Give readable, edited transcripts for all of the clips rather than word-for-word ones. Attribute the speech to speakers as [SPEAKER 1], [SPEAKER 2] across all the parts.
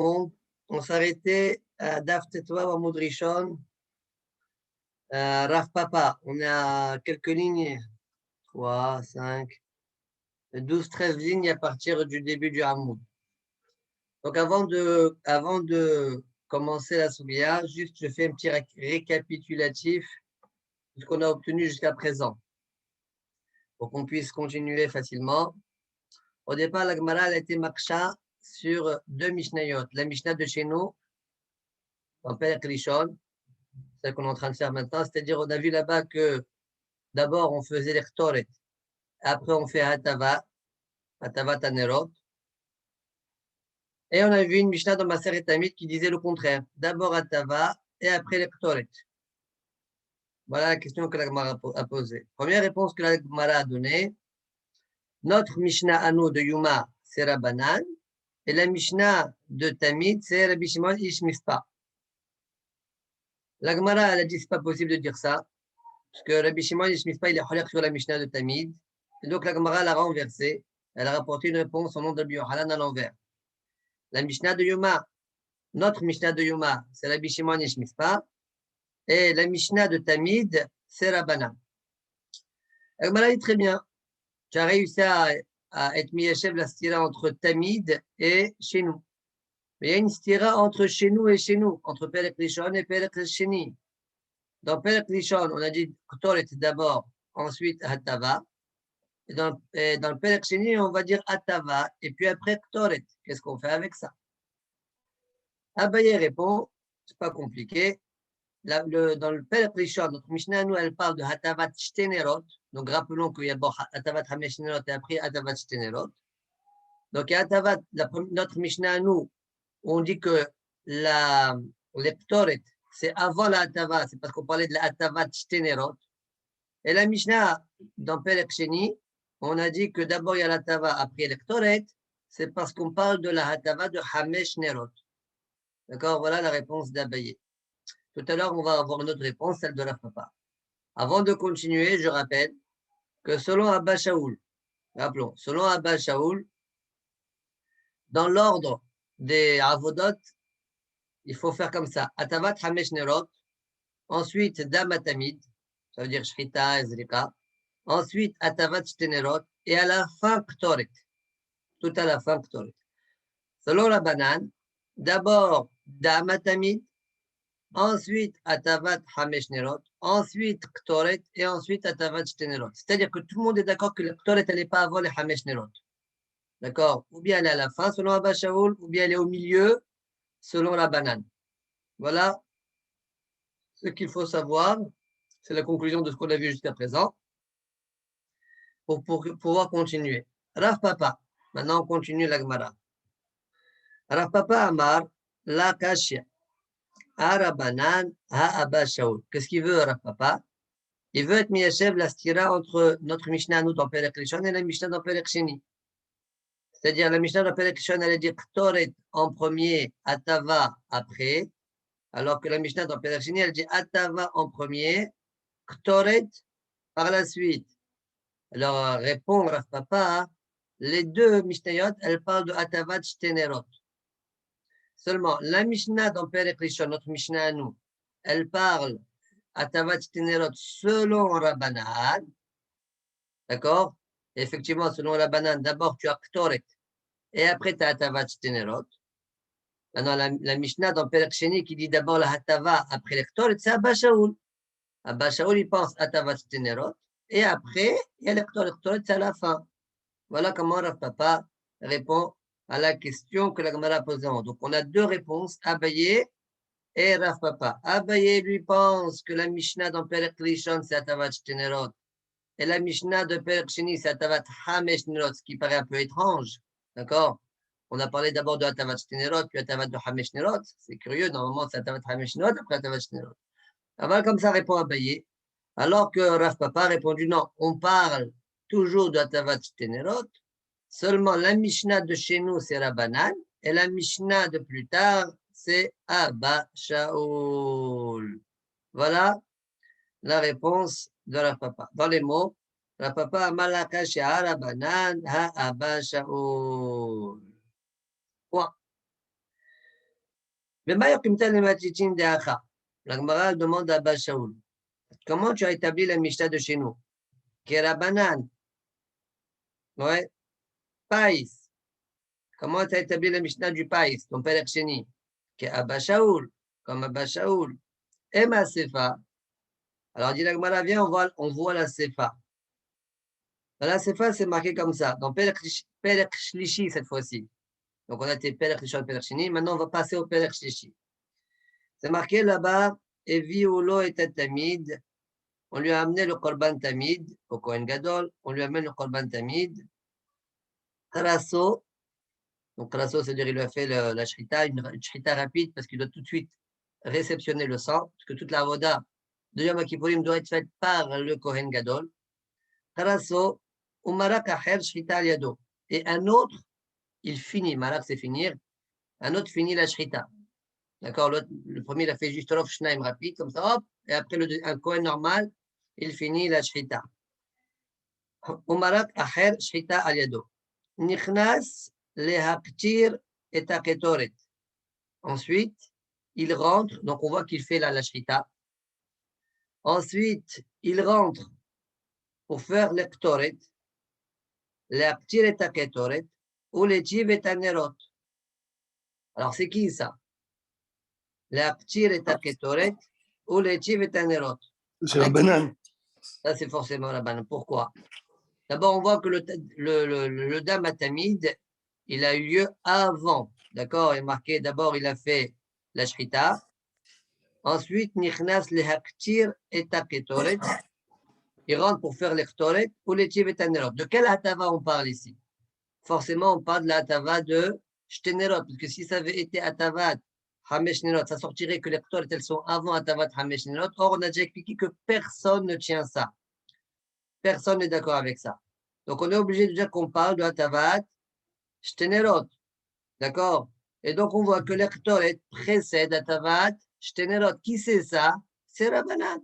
[SPEAKER 1] On s'arrêtait à Daf Tetwa ou Amud Rishon, Rav Papa. On a quelques lignes, 3, 5, 12, 13 lignes à partir du début du Hamoud. Donc avant de commencer la Sougia, juste je fais un petit récapitulatif de ce qu'on a obtenu jusqu'à présent, pour qu'on puisse continuer facilement. Au départ, la Gemara a été maksha sur deux Mishnayot. La Mishnah de chez nous, en Perek Rishon, celle qu'on est en train de faire maintenant, c'est-à-dire on a vu là-bas que d'abord on faisait les Ktoret, après on fait Hatava Tanerot, et on a vu une Mishnah dans Maseret Tamid qui disait le contraire, d'abord Hatava et après les Ktoret. Voilà la question que la Gemara a posée. Première réponse que la Gemara a donnée, notre Mishnah à nous de Yuma, c'est Rabbanan, et la Mishnah de Tamid, c'est Rabbi Shimon Ish Mispa. La Gemara, elle a dit que ce n'est pas possible de dire ça, parce que Rabbi Shimon Ish Mispa, il est halak sur la Mishnah de Tamid, et donc la Gemara l'a renversé, elle a rapporté une réponse au nom de Rabbi Yohanan à l'envers. La Mishnah de Yuma, notre Mishnah de Yuma, c'est Rabbi Shimon Ish Mispa, et la Mishnah de Tamid, c'est Rabbanan. La Gemara dit très bien, tu as réussi à être Miyachev la stira entre Tamid et chez nous. Mais il y a une stira entre chez nous et chez nous, entre Perek Rishon et Perek Sheni. Dans Perek Rishon, on a dit Ktoret d'abord, ensuite Hatava. Et dans le Perek Sheni, on va dire Hatava, et puis après Ktoret. Qu'est-ce qu'on fait avec ça? Abaye répond, c'est pas compliqué. Dans le Perek Rishon, notre Mishnah, nous, elle parle de Hatavat Shtenerot. Donc rappelons qu'il y a Hatavat Hamesh Nerot et après Hatavat Shtenerot. Donc Hatavat, notre Mishnah, nous, on dit que les Ktoret, c'est avant la Hatava, c'est parce qu'on parlait de la Hatavat Shtenerot. Et la Mishnah, dans Perek Sheni, on a dit que d'abord il y a la Hatava, après les Ktoret, c'est parce qu'on parle de la Hatava de Hamesh Nerot. D'accord, voilà la réponse d'Abaye. Tout à l'heure, on va avoir une autre réponse, celle de Rav Papa. Avant de continuer, je rappelle que selon Abba Shaul, rappelons, selon Abba Shaul, dans l'ordre des Avodot, il faut faire comme ça. Hatavat Hamesh Nerot, ensuite Damatamid, ça veut dire Shrita, Ezrika, ensuite Hatavat Shtenerot, et à la fin Ktoret. Tout à la fin Ktoret. Selon la banane, d'abord Damatamid, ensuite Hatavat Hamesh Nerot, ensuite Ktoret, et ensuite Hatavat Shtenerot. C'est-à-dire que tout le monde est d'accord que le Ktoret, elle n'est pas avant les Hamesh Nerot. D'accord? Ou bien elle est à la fin, selon Abba Shaul, ou bien elle est au milieu, selon la banane. Voilà ce qu'il faut savoir. C'est la conclusion de ce qu'on a vu jusqu'à présent. Pour pouvoir continuer. Rav Papa. Maintenant, on continue la Gemara. Rav Papa Amar, la Kashia. Arabanan, ha Abba Shaul. Qu'est-ce qu'il veut, Rav Papa? Il veut être Miyachev la stira entre notre Mishnah, nous, dans Perek Rishon, et la Mishnah dans Perek Sheni. C'est-à-dire, la Mishnah dans Perek Rishon, elle a dit Ktoret en premier, Atava après, alors que la Mishnah dans Perek Sheni, elle dit Atava en premier, Ktoret par la suite. Alors, répond Rav Papa, les deux Mishnayot, elles parlent de Hatavat Shtenerot. Seulement, la Mishnah dans Perek Rishon, notre Mishnah à nous, elle parle Hatavat Shtenerot selon Rabbanan. D'accord? Effectivement, selon Rabbanan, d'abord tu as Ktoret et après tu as Hatavat Shtenerot. Maintenant, la Mishnah dans Perek Sheni qui dit d'abord la Hatava après le Ktoret, c'est Abba Shaul. Abba Shaul, il pense Hatavat Shtenerot. Et après, il y a le Ktoret, c'est à la fin. Voilà comment Rav Papa répond à la question que la Gemara a posée. Donc, on a deux réponses, Abaye et Rav Papa. Abaye lui pense que la Mishnah dans Perek Rishon, c'est Hatavat Shtenerot. Et la Mishnah de Perek Sheni, c'est Hatavat Hamesh Nerot, ce qui paraît un peu étrange. D'accord? On a parlé d'abord de Hatavat Shtenerot, puis Hatavat de Hamesh Nerot. C'est curieux, normalement, c'est Hatavat Hamesh Nerot, après Hatavat Shtenerot. Voilà comme ça répond Abaye. Alors que Rav Papa a répondu non, on parle toujours de Hatavat Shtenerot. Seulement, la Mishnah de chez nous, c'est Rabbanan, et la Mishnah de plus tard, c'est Abba Shaul. Voilà la réponse de Rav Papa. Dans les mots, Rav Papa, Malaka Shea Rabbanan, Ha Abba Shaul. Point. La Gemara demande à Abba Shaul, comment tu as établi la Mishnah de chez nous? Kera banane. Ouais. Païs. Comment tu as établi la Mishnah du Païs, ton père Sheni? Abba Shaul. Comme Abba Shaul. Et ma Sefa. Alors, dit la Gemara, viens, on voit la Sefa. Dans la Sefa, c'est marqué comme ça. Dans Perek Shlishi, cette fois-ci. Donc, on a été Perek Rishon, Perek Sheni. Maintenant, on va passer au Perek Shlishi. C'est marqué là-bas, Evi Ulo et Tamid. On lui a amené le Korban Tamid, au Kohen Gadol. On lui amène le Korban Tamid. Karasso. Donc, Karasso, c'est-à-dire il lui a fait la shrita, une shrita rapide, parce qu'il doit tout de suite réceptionner le sang, parce que toute la voda de Yom Kippourim doit être faite par le Kohen Gadol. Karasso, Umarak Acher Shrita al Yado. Et un autre, il finit, Marak c'est finir, un autre finit la Shrita. D'accord, le premier, il a fait juste Rof Shnaim rapide, comme ça, hop, et après un Kohen normal, il finit la Shrita. Umarak Acher Shrita al Yado. Nichnas lehaktir et aketoret. Ensuite, il rentre, donc on voit qu'il fait la Shrita. Ensuite, il rentre pour faire l'ektoret, l'aktir et aketoret, ou les jiv et anerot. Alors, c'est qui ça? L'aktir et aketoret, ou les jiv et anerot.
[SPEAKER 2] C'est la banane.
[SPEAKER 1] Ça, c'est forcément la banane. Pourquoi? D'abord, on voit que le Dam Atamid, il a eu lieu avant. D'accord? Il est marqué, d'abord, il a fait la Shrita. Ensuite, Nichnas lehaktir et aketoret. Il rentre pour faire l'ektoret ou les jiv et anerot. De quel Hatava on parle ici? Forcément, on parle de la Hatava de Shtenerot, parce que si ça avait été Hatavat Hamesh Nerot, ça sortirait que les Ktoret, elles sont avant Hatavat Hamesh Nerot. Or, on a déjà expliqué que personne ne tient ça. Personne n'est d'accord avec ça. Donc, on est obligé de dire qu'on parle de Hatavat Shtenerot. D'accord? Et donc, on voit que les Ktoret précèdent Hatavat Shtenerot. Qui c'est ça? C'est Rabbanan.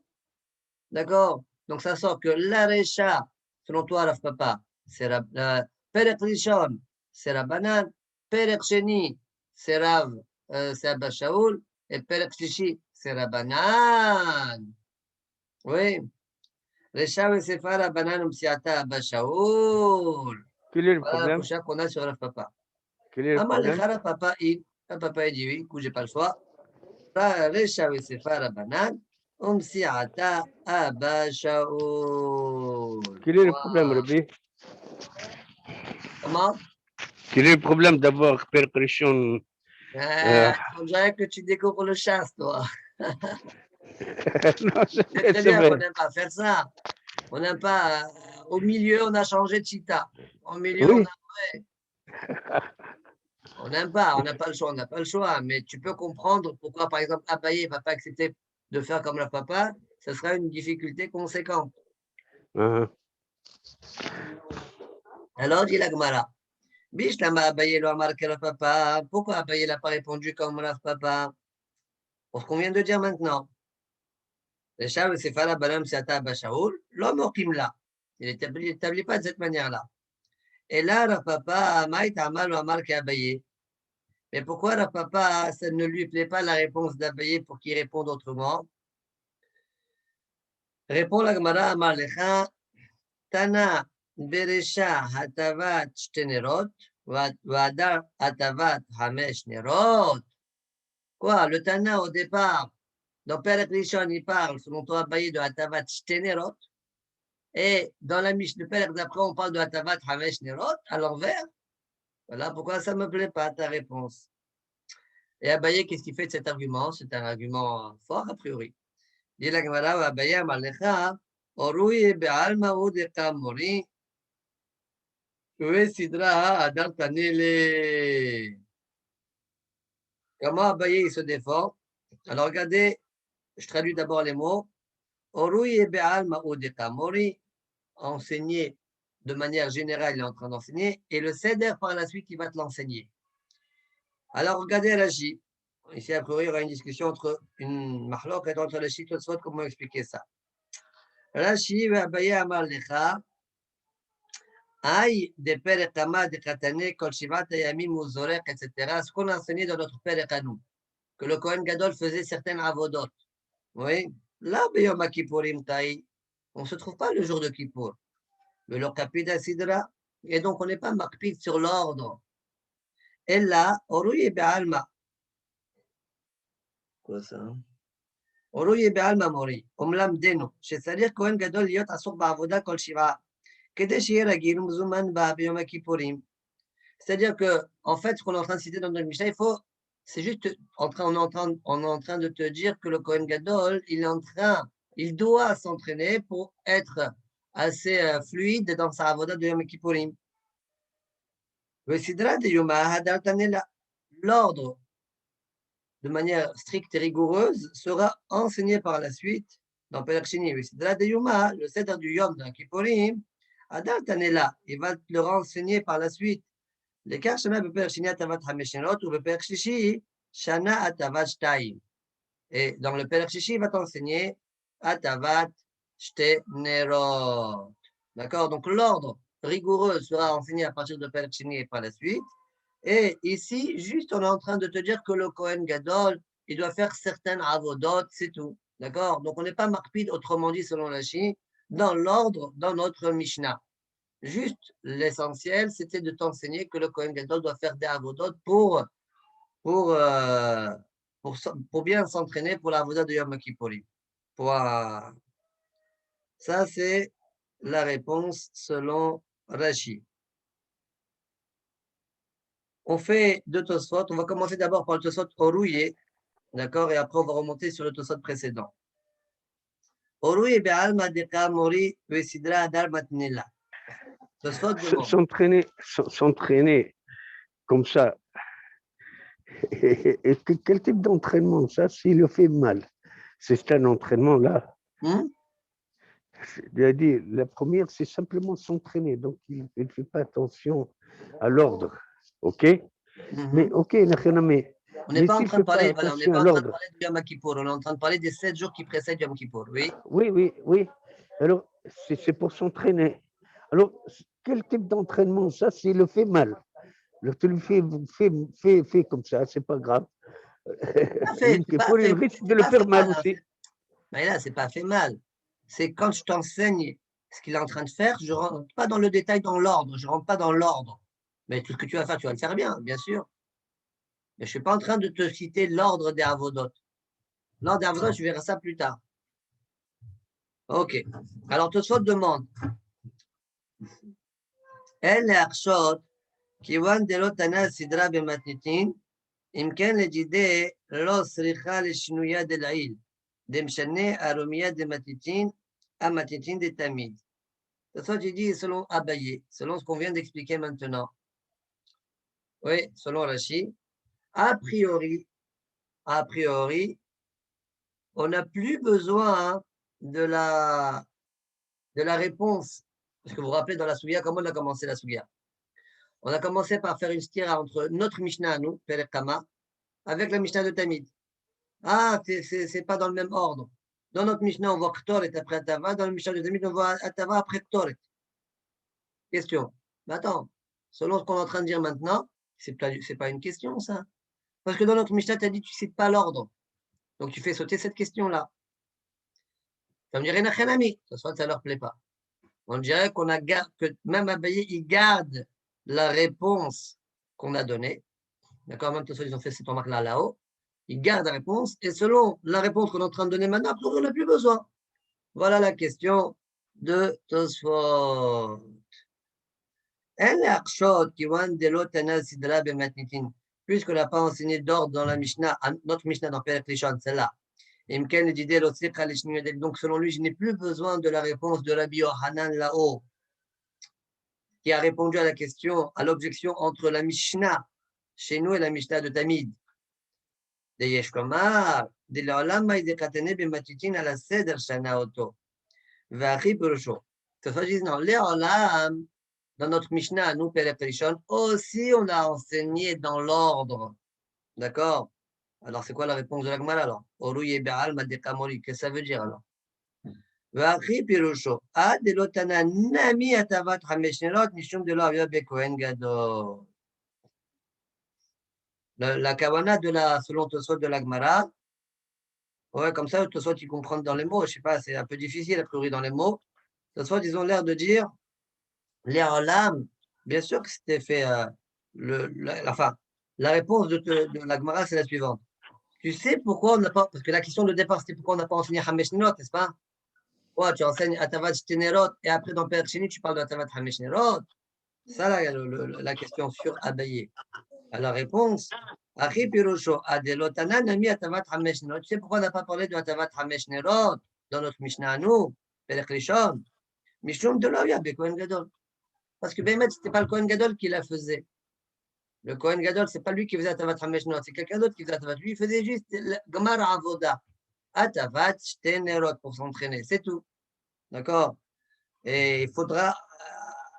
[SPEAKER 1] D'accord? Donc, ça sort que la Recha, selon toi, Rav Papa, c'est Perek Rishon, c'est Rabbanan. Perek Sheni, c'est c'est Abba Shaul. Et Perek Shlishi, c'est Rabbanan. Oui. Recha et Sefa Rabbanan Umsiata Abba Shaul.
[SPEAKER 2] Quel est le
[SPEAKER 1] Voilà la
[SPEAKER 2] problème?
[SPEAKER 1] coucha qu'on a sur Rav Papa.
[SPEAKER 2] Quel est le problème?
[SPEAKER 1] Rav Papa, il dit oui, du coup, j'ai pas le choix. Recha et Sefa Rabbanan. Umsiata Abba Shaul.
[SPEAKER 2] Quel est le problème, Rabbi?
[SPEAKER 1] Comment?
[SPEAKER 2] Quel est le problème d'avoir Père Christian?
[SPEAKER 1] On dirait que tu découvres le chasse, toi.
[SPEAKER 2] Non,
[SPEAKER 1] C'est très
[SPEAKER 2] c'est
[SPEAKER 1] bien qu'on
[SPEAKER 2] vrai.
[SPEAKER 1] n'aime pas faire ça. On n'aime pas. Au milieu, on a changé de chita. Au milieu,
[SPEAKER 2] Oui,
[SPEAKER 1] on n'aime pas. On n'a pas le choix. On n'a pas le choix. Mais tu peux comprendre pourquoi, par exemple, Abaye ne va pas accepter de faire comme le papa. Ce sera une difficulté conséquente. Alors, dit la Gemara. Biche, lama Abaye lui a marqué le papa. Pourquoi Abaye n'a pas répondu comme le papa? Pour ce qu'on vient de dire maintenant. Le Shaul c'est Fala Balam Siata Bashaoul, l'homme au Kimla. Il n'établit pas de cette manière-là. Et là, le papa, Maït Amal ou Amar qui a Abaye. Mais pourquoi le papa, ça ne lui plaît pas la réponse d'Abaye pour qu'il réponde autrement? Répond la Gemara Amar Lecha, Tana Beresha Hatavat Shtenerot, Vadar Hatavat Hamesh Nerot. Quoi, le Tana au départ, dans Père Rishon, il parle, selon toi, Abaye de Hatavat Shtenerot. Et dans la Mishnah d'après, on parle de Hatavat Hamesh Nerot à l'envers. Voilà pourquoi ça ne me plaît pas, ta réponse. Et Abaye, qu'est-ce qu'il fait de cet argument? C'est un argument fort, a priori. Dit la Gemara, Abaye Amalecha, Orui Be'alma Udeka Mori, Uwe Sidra Adar Tanele. Comment Abaye il se défend? Alors regardez, je traduis d'abord les mots. Orui Be'alma Udeka Mori, enseigner de manière générale, il est en train d'enseigner, et le Seder par la suite, il va te l'enseigner. Alors, regardez Rashi. Ici, a priori, il y aura une discussion entre une mahlok et entre le Shit et le comment expliquer ça. Rashi va Abaye Amar Lecha, Aïe, de Père Kama, de Katane, Kol Shivat, Yamim, Uzorek, etc. Ce qu'on a enseigné dans notre Père à nous. que le Kohen Gadol faisait certaines avodot. Oui. Là, Beyom Kippourim Taï, on ne se trouve pas le jour de Kippour. Mais le Kapida Sidra, et donc on n'est pas makpid sur l'ordre. Et là, Oruye Be'alma. Quoi ça? Oruye Be'alma Mori, Omlam Deno, c'est-à-dire Kohen Gadol Liot Asur Ba'avoda Kol Shiva, Kede Shir Ragil Mzuman Ba Beyom Kippourim. C'est-à-dire que, en fait, ce qu'on est en train de citer dans notre Mishnah, c'est juste, on est en train de te dire que le Kohen Gadol, il doit s'entraîner pour être assez fluide dans sa avoda de Yom Kippourim. L'ordre, de manière stricte et rigoureuse, sera enseigné par la suite dans Perek Sheni. Le Seder du Yom de Kippourim, Hadar Tanela, il va le renseigner par la suite. L'écart Shana בפרק שני הטבת 5 שנות ובפרק שלישי שנה הטבת 2. Et dans le Perek Shishi, il va t'enseigner Atavat Shte Nerot. D'accord? Donc l'ordre rigoureux sera enseigné à partir de Perek Sheni et par la suite. Et ici, juste on est en train de te dire que le Kohen Gadol, il doit faire certaines avodot, c'est tout. D'accord? Donc on n'est pas marpide, autrement dit, selon la Chi, dans l'ordre, dans notre Mishnah. Juste l'essentiel, c'était de t'enseigner que le Kohen Gadol doit faire des avodot pour bien s'entraîner pour l'avoda de Yom Kippourim. Ça, c'est la réponse selon Rashi. On fait deux Tosfot. On va commencer d'abord par le Tosfot Orouye, d'accord, et après on va remonter sur le Tosfot précédent. Orouye be'alma deka mori ve'sidra adar matnila.
[SPEAKER 2] S'entraîner comme ça. Et quel type d'entraînement ça, s'il le fait mal? C'est un entraînement là. Il a dit, la première, c'est simplement s'entraîner. Donc, il ne fait pas attention à l'ordre. OK? Mais OK, mais
[SPEAKER 1] on n'est pas en train de parler,
[SPEAKER 2] de
[SPEAKER 1] Yom Kippour, on est en train de parler des 7 jours qui précèdent Yom Kippour, oui?
[SPEAKER 2] Oui. Alors, c'est pour s'entraîner. Alors, quel type d'entraînement ça, s'il le fait mal? Alors, tu le fais comme ça, c'est pas grave. Il risque de le faire mal aussi.
[SPEAKER 1] Mais là, c'est pas fait mal. C'est quand je t'enseigne ce qu'il est en train de faire, je ne rentre pas dans le détail, dans l'ordre. Je ne rentre pas dans l'ordre. Mais tout ce que tu vas faire, tu vas le faire bien sûr. Mais je ne suis pas en train de te citer l'ordre des avodot. L'ordre des avodot, je verrai ça plus tard. Ok. Alors, Tosfot demande. Elle est arshot, kiwan de l'otana sidra bematnitin, imken le jide lo sricha le shinuya de l'a'il, demshane aromiya de matitin, amatitin de tamid. Tosfot, il dit selon Abaye, selon ce qu'on vient d'expliquer maintenant. Oui, selon Rashi, a priori, on n'a plus besoin de la réponse. Parce que vous vous rappelez dans la Sougia, comment on a commencé la Sougia? On a commencé par faire une stira entre notre Mishnah à nous, Perek Kama, avec la Mishnah de Tamid. Ah, c'est pas dans le même ordre. Dans notre Mishnah, on voit Ktoret après Atava. Dans le Mishnah de Tamid, on voit Atava après Ktoret. Question. Mais attends, selon ce qu'on est en train de dire maintenant, c'est pas une question, ça. Parce que dans notre Mishnah, tu as dit tu ne cites pas l'ordre. Donc, tu fais sauter cette question-là. Ça me dirait Nachanami. Ça ne leur plaît pas. On dirait que même Abaye, il garde la réponse qu'on a donnée. D'accord? Même tous ils ont fait cette remarque-là là-haut. Ils gardent la réponse. Et selon la réponse qu'on est en train de donner maintenant, on n'a plus besoin. Voilà la question de Tosfot. Puisqu'on n'a pas enseigné d'ordre dans la Mishnah, notre Mishnah dans Perek Rishon, celle-là. Donc, selon lui, je n'ai plus besoin de la réponse de Rabbi Yohanan là-haut, qui a répondu à la question, à l'objection entre la Mishnah chez nous et la Mishnah de Tamid. De Yeshkomar, de l'Olam Maïdekatene Bematitin à la Seder Shana Oto. Vachi Purusho. Ça veut dire, non, l'Olam, dans notre Mishnah, nous, Perek Rishon, aussi on a enseigné dans l'ordre. D'accord? Alors, c'est quoi la réponse de la Gemara alors? Oruye Be'al Madekamori. Qu'est-ce que ça veut dire alors? Vachi Pirusho. Ad Elotana Nami Atavat Hameshnelot Nishum de l'Avia Bekohen Gadol. La kavana selon Tosfot de la Gemara, ouais, comme ça, Tosfot, ils comprennent dans les mots. Je sais pas, c'est un peu difficile a priori dans les mots. Tosfot, ils ont l'air de dire, les olam, bien sûr que c'était fait, enfin, la réponse de la Gemara, c'est la suivante. Tu sais pourquoi on n'a pas, parce que la question de départ, c'était pourquoi on n'a pas enseigné Hamesh Nerot, n'est-ce pas? Ouais, tu enseignes Atavat Shténerot, et après dans Père Cheni, tu parles de Atavat Hamesh Nerot. Ça, là, la question sur Abaye. À la réponse, Achi Pirosho, Adelotana Nami Atavat Hamesh Nerot. Tu sais pourquoi on n'a pas parlé de Atavat Hamesh Nerot dans notre Mishnah à nous, Père Rishon? Mishum de l'Oya, Kohen Gadol. Parce que Bémet, ce n'était pas le Kohen Gadol qui la faisait. Le Kohen Gadol, ce n'est pas lui qui faisait Atavat Hamesh Nerot, c'est quelqu'un d'autre qui faisait Atavat. Lui, il faisait juste Gmar Avoda. Atavat Shténerot pour s'entraîner, c'est tout. D'accord? Et il faudra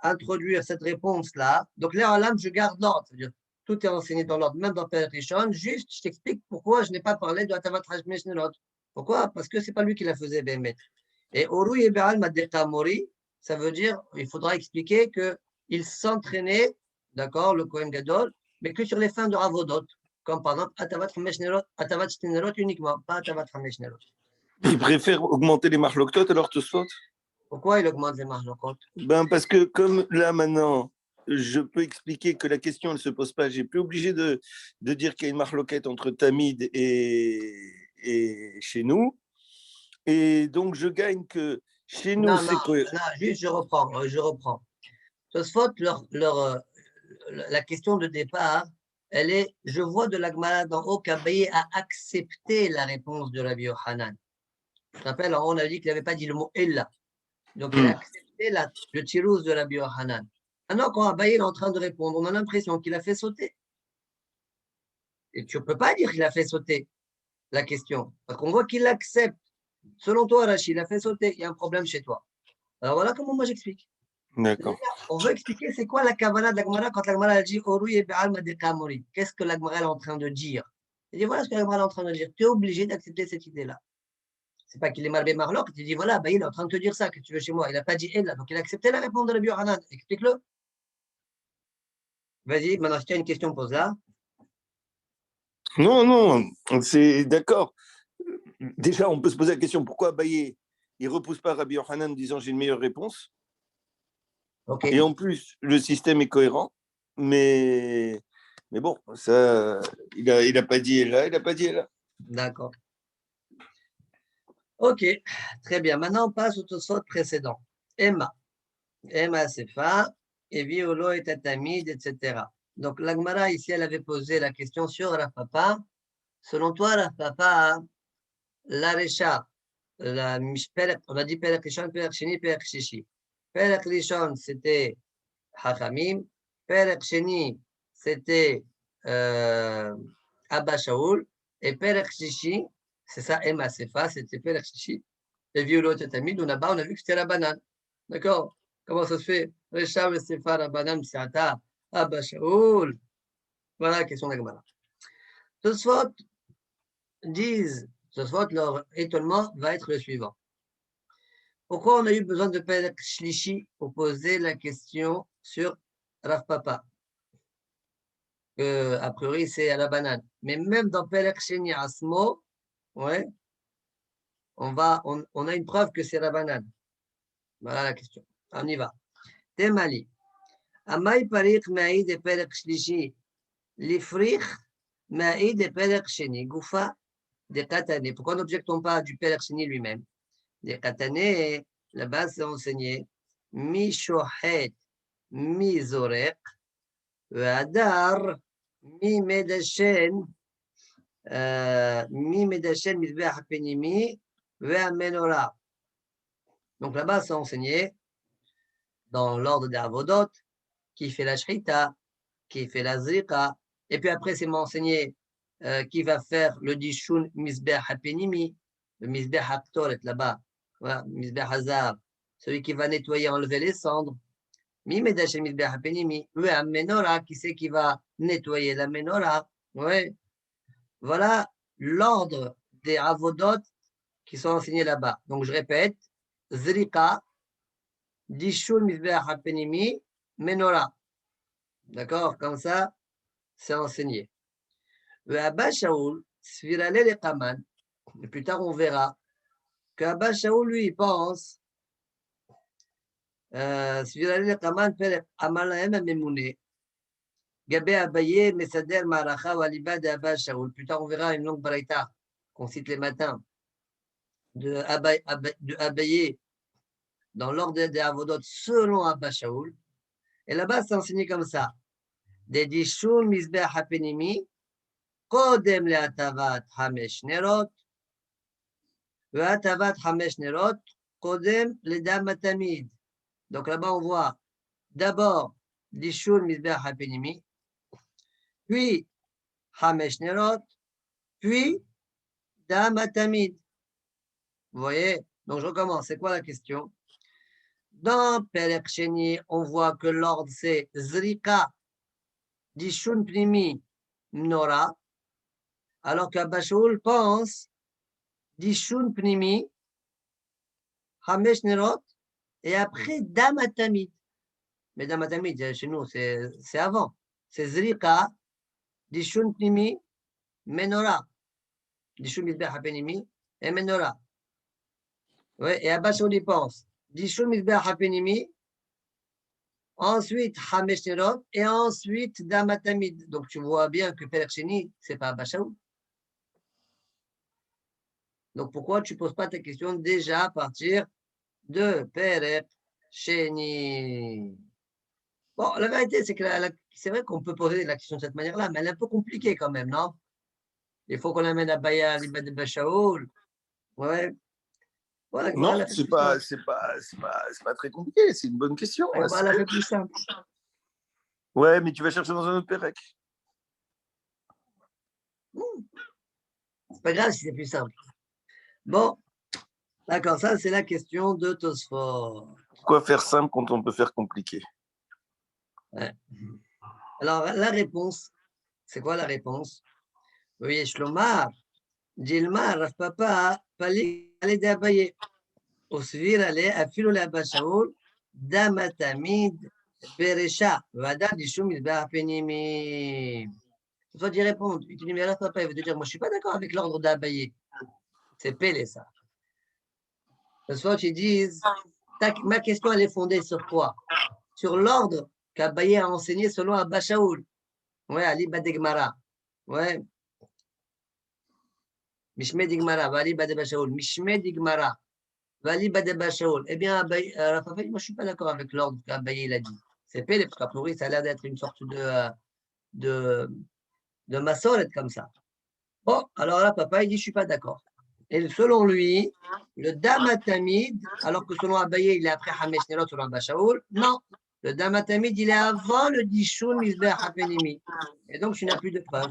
[SPEAKER 1] introduire cette réponse-là. Donc, là, en lame, je garde l'ordre. C'est-à-dire, tout est enseigné dans l'ordre, même dans Père Rishon. Juste, je t'explique pourquoi je n'ai pas parlé de Atavat Hamesh Nerot. Pourquoi? Parce que ce n'est pas lui qui la faisait, Bémet. Et Oru Yebeal Madeka Mori, ça veut dire, il faudra expliquer qu'il s'entraînait, d'accord, le Kohen Gadol, mais que sur les fins de Ravodot, comme par exemple Atavat Hamesh Nerot, Atavat Shténerot uniquement, pas Atavat Hamesh Nerot.
[SPEAKER 3] Il préfère augmenter les marloktot alors Tosfot?
[SPEAKER 1] Pourquoi il augmente les marloquot?
[SPEAKER 3] Ben parce que comme là maintenant, je peux expliquer que la question ne se pose pas. J'ai plus obligé de dire qu'il y a une marloquette entre Tamid et chez nous. Et donc je gagne que chez nous, c'est quoi?
[SPEAKER 1] Non, juste je reprends. Tosfot, la question de départ, elle est, je vois de la Gemara d'en haut qu'Abaye a accepté la réponse de Rabbi Yohanan. Je te rappelle, en haut, on a dit qu'il n'avait pas dit le mot Ella. Donc, il a accepté le tirous de Rabbi Yohanan. Maintenant, quand Abaye est en train de répondre, on a l'impression qu'il a fait sauter. Et tu ne peux pas dire qu'il a fait sauter la question, parce qu'on voit qu'il accepte. Selon toi, Rachid, il a fait sauter, il y a un problème chez toi. Alors voilà comment moi j'explique.
[SPEAKER 3] D'accord.
[SPEAKER 1] On veut expliquer c'est quoi la kavana de la Gemara quand la Gemara a dit Oru Be'al Madeka Mori. Qu'est-ce que la Gemara est en train de dire? Il dit voilà ce que la Gemara est en train de dire. Tu es obligé d'accepter cette idée-là. C'est pas qu'il est malbé marloc, tu dis voilà, bah, il est en train de te dire ça, que tu veux chez moi. Il n'a pas dit elle, donc il a accepté la réponse de Rabbi Yohanan. Explique-le. Vas-y, maintenant si tu as une question, pose-la.
[SPEAKER 3] Non, c'est d'accord. Déjà, on peut se poser la question pourquoi Abaye il repousse pas Rabbi Yohanan en disant j'ai une meilleure réponse.
[SPEAKER 1] Okay.
[SPEAKER 3] Et en plus, le système est cohérent, mais bon, ça, il a pas dit là, il a pas dit là.
[SPEAKER 1] D'accord. Ok, très bien. Maintenant, on passe au Tosfot précédent. Emma Sefa, et Violo et Tatamid, etc. Donc, l'Agmara, ici, elle avait posé la question sur Rav Papa. Selon toi, Rav Papa, la Recha, on a dit Perek Rishon, Perek Sheni, Perek Shishi. Perek Rishon, c'était Hachamim. Perek Sheni, c'était Abba Shaul. Et Perek Shishi, c'est ça, Emma Sefa, c'était Perek Shishi. Et Violo et Tatamid, là-bas, on a vu que c'était la banane. D'accord? Comment ça se fait? Recha, Sefa, la banane, Psiata, Abba Shaul. Voilà la question de la Gemara. Tosfot disent, Tosfot, leur étonnement va être le suivant. Pourquoi on a eu besoin de Perek Shlishi pour poser la question sur Rav Papa? A priori, c'est à la banane. Mais même dans Perek Sheni Asmo, ouais, on a une preuve que c'est la banane. Voilà la question. On y va. Temali. Amai parik maïd et Perek Shlishi. L'ifrich maïd et Perek Sheni. Goufa des Katané. Pourquoi n'objectons pas du Perek Sheni lui-même? Des Katané, la base c'est enseigné Mi Shohet, Mi Zorek, Adar, Mi Medashen, Mi Medashen, Mizbeach Penimi, Menorah. Donc là-bas, c'est enseigné dans l'ordre des Avodot, qui fait la Shrita, qui fait la Zrika, et puis après, c'est enseigné qui va faire le Dishun Mizbeach Penimi, le Mizbeach Aktoret là-bas. Voilà, Mizbeach Hazar, celui qui va nettoyer, enlever les cendres. Mi Medashen Mizbeach Penimi, Menorah, qui c'est qui va nettoyer la Menorah. Ouais. Voilà l'ordre des Avodot qui sont enseignés là-bas. Donc je répète, Zrika, Dishun Mizbeach Penimi, Menorah. D'accord? Comme ça, c'est enseigné. Abba Shaoul, Svirale le Kaman. Et plus tard, on verra que Abba Shaoul, lui, il pense Svirale le Kaman, Père Amalahem Memouné. Gabé Abaye, Mesader Maracha, Waliba de Abba Shaoul. Plus tard, on verra une longue baraita qu'on cite les matins de Abaye dans l'ordre des Avodot selon Abba Shaoul. Et là-bas, c'est enseigné comme ça. Des Dishun Mizbeh Hapenimi, Kodem le Atavat Hamesh Nerot, Atavat Hamesh Nerot, Kodem le Damatamid. Donc là-bas, on voit d'abord Dishun Mizbeh Hapenimi, puis Hamesh Nerot, puis Damatamid. Vous voyez? Donc je recommence. C'est quoi la question? Dans Perek Sheni, on voit que l'ordre c'est Zrika, Dishun Primi, Nora, alors qu'Abba Shaoul pense Dishun Pnimi, Hamesh Nerot, et après Damatamid. Mais Damatamid, chez nous, c'est avant. C'est Zrika, Dishun Pnimi, Menora. Dishun Mizbeh Hapenimi et Menora. Ouais, et Abba Shaoul y pense Dishun Mizbeh Hapenimi, ensuite Hamesh Nerot, et ensuite Damatamid. Donc tu vois bien que Perek Sheni, c'est pas Abba Shaoul. Donc, pourquoi tu ne poses pas ta question déjà à partir de Perek Sheni? Bon, la vérité, c'est que c'est vrai qu'on peut poser la question de cette manière-là, mais elle est un peu compliquée quand même, non? Il faut qu'on amène à Baya, l'Ibad de Bashaoul. Ouais. Voilà,
[SPEAKER 3] Non,
[SPEAKER 1] voilà,
[SPEAKER 3] c'est pas très compliqué, c'est une bonne question.
[SPEAKER 1] on va la faire plus simple.
[SPEAKER 3] Ouais, mais tu vas chercher dans un autre Pérec.
[SPEAKER 1] C'est pas grave si c'est plus simple. Bon, d'accord, ça c'est la question de Tosfot.
[SPEAKER 3] Pourquoi faire simple quand on peut faire compliqué?
[SPEAKER 1] Ouais. Alors, la réponse, c'est quoi la réponse? Oui, Shlomar, Dilma, Rav Papa, Pali, allez d'Abaye. Osvir allait, afilo la Bashaoul, Damatamid, Beresha, Vada, Dishum, Isba, Penimi. Soit d'y répondre, tu dis, mais Rav Papa, il veut te dire, moi je ne suis pas d'accord avec l'ordre d'Abaye. C'est Pélé ça. Soit ils disent, ma question elle est fondée sur quoi? Sur l'ordre qu'Abaye a enseigné selon Abba Shaoul. Ouais, Ali Badegmara. Ouais. Mishme Digmara, Vali Badebashaoul. Mishme Digmara. Vali Badebashaoul. Eh bien, moi je ne suis pas d'accord avec l'ordre qu'Abaye a dit. C'est Pélé, parce qu'a priori, ça a l'air d'être une sorte de massorette comme ça. Bon, alors là, papa, il dit, je ne suis pas d'accord. Et selon lui, le Damatamid, alors que selon Abaye, il est après Hamesh Nerot selon Abba Shaoul, non. Le Damatamid, il est avant le Dishun Mizbeh Hapenimi. Et donc, tu n'as plus de preuves.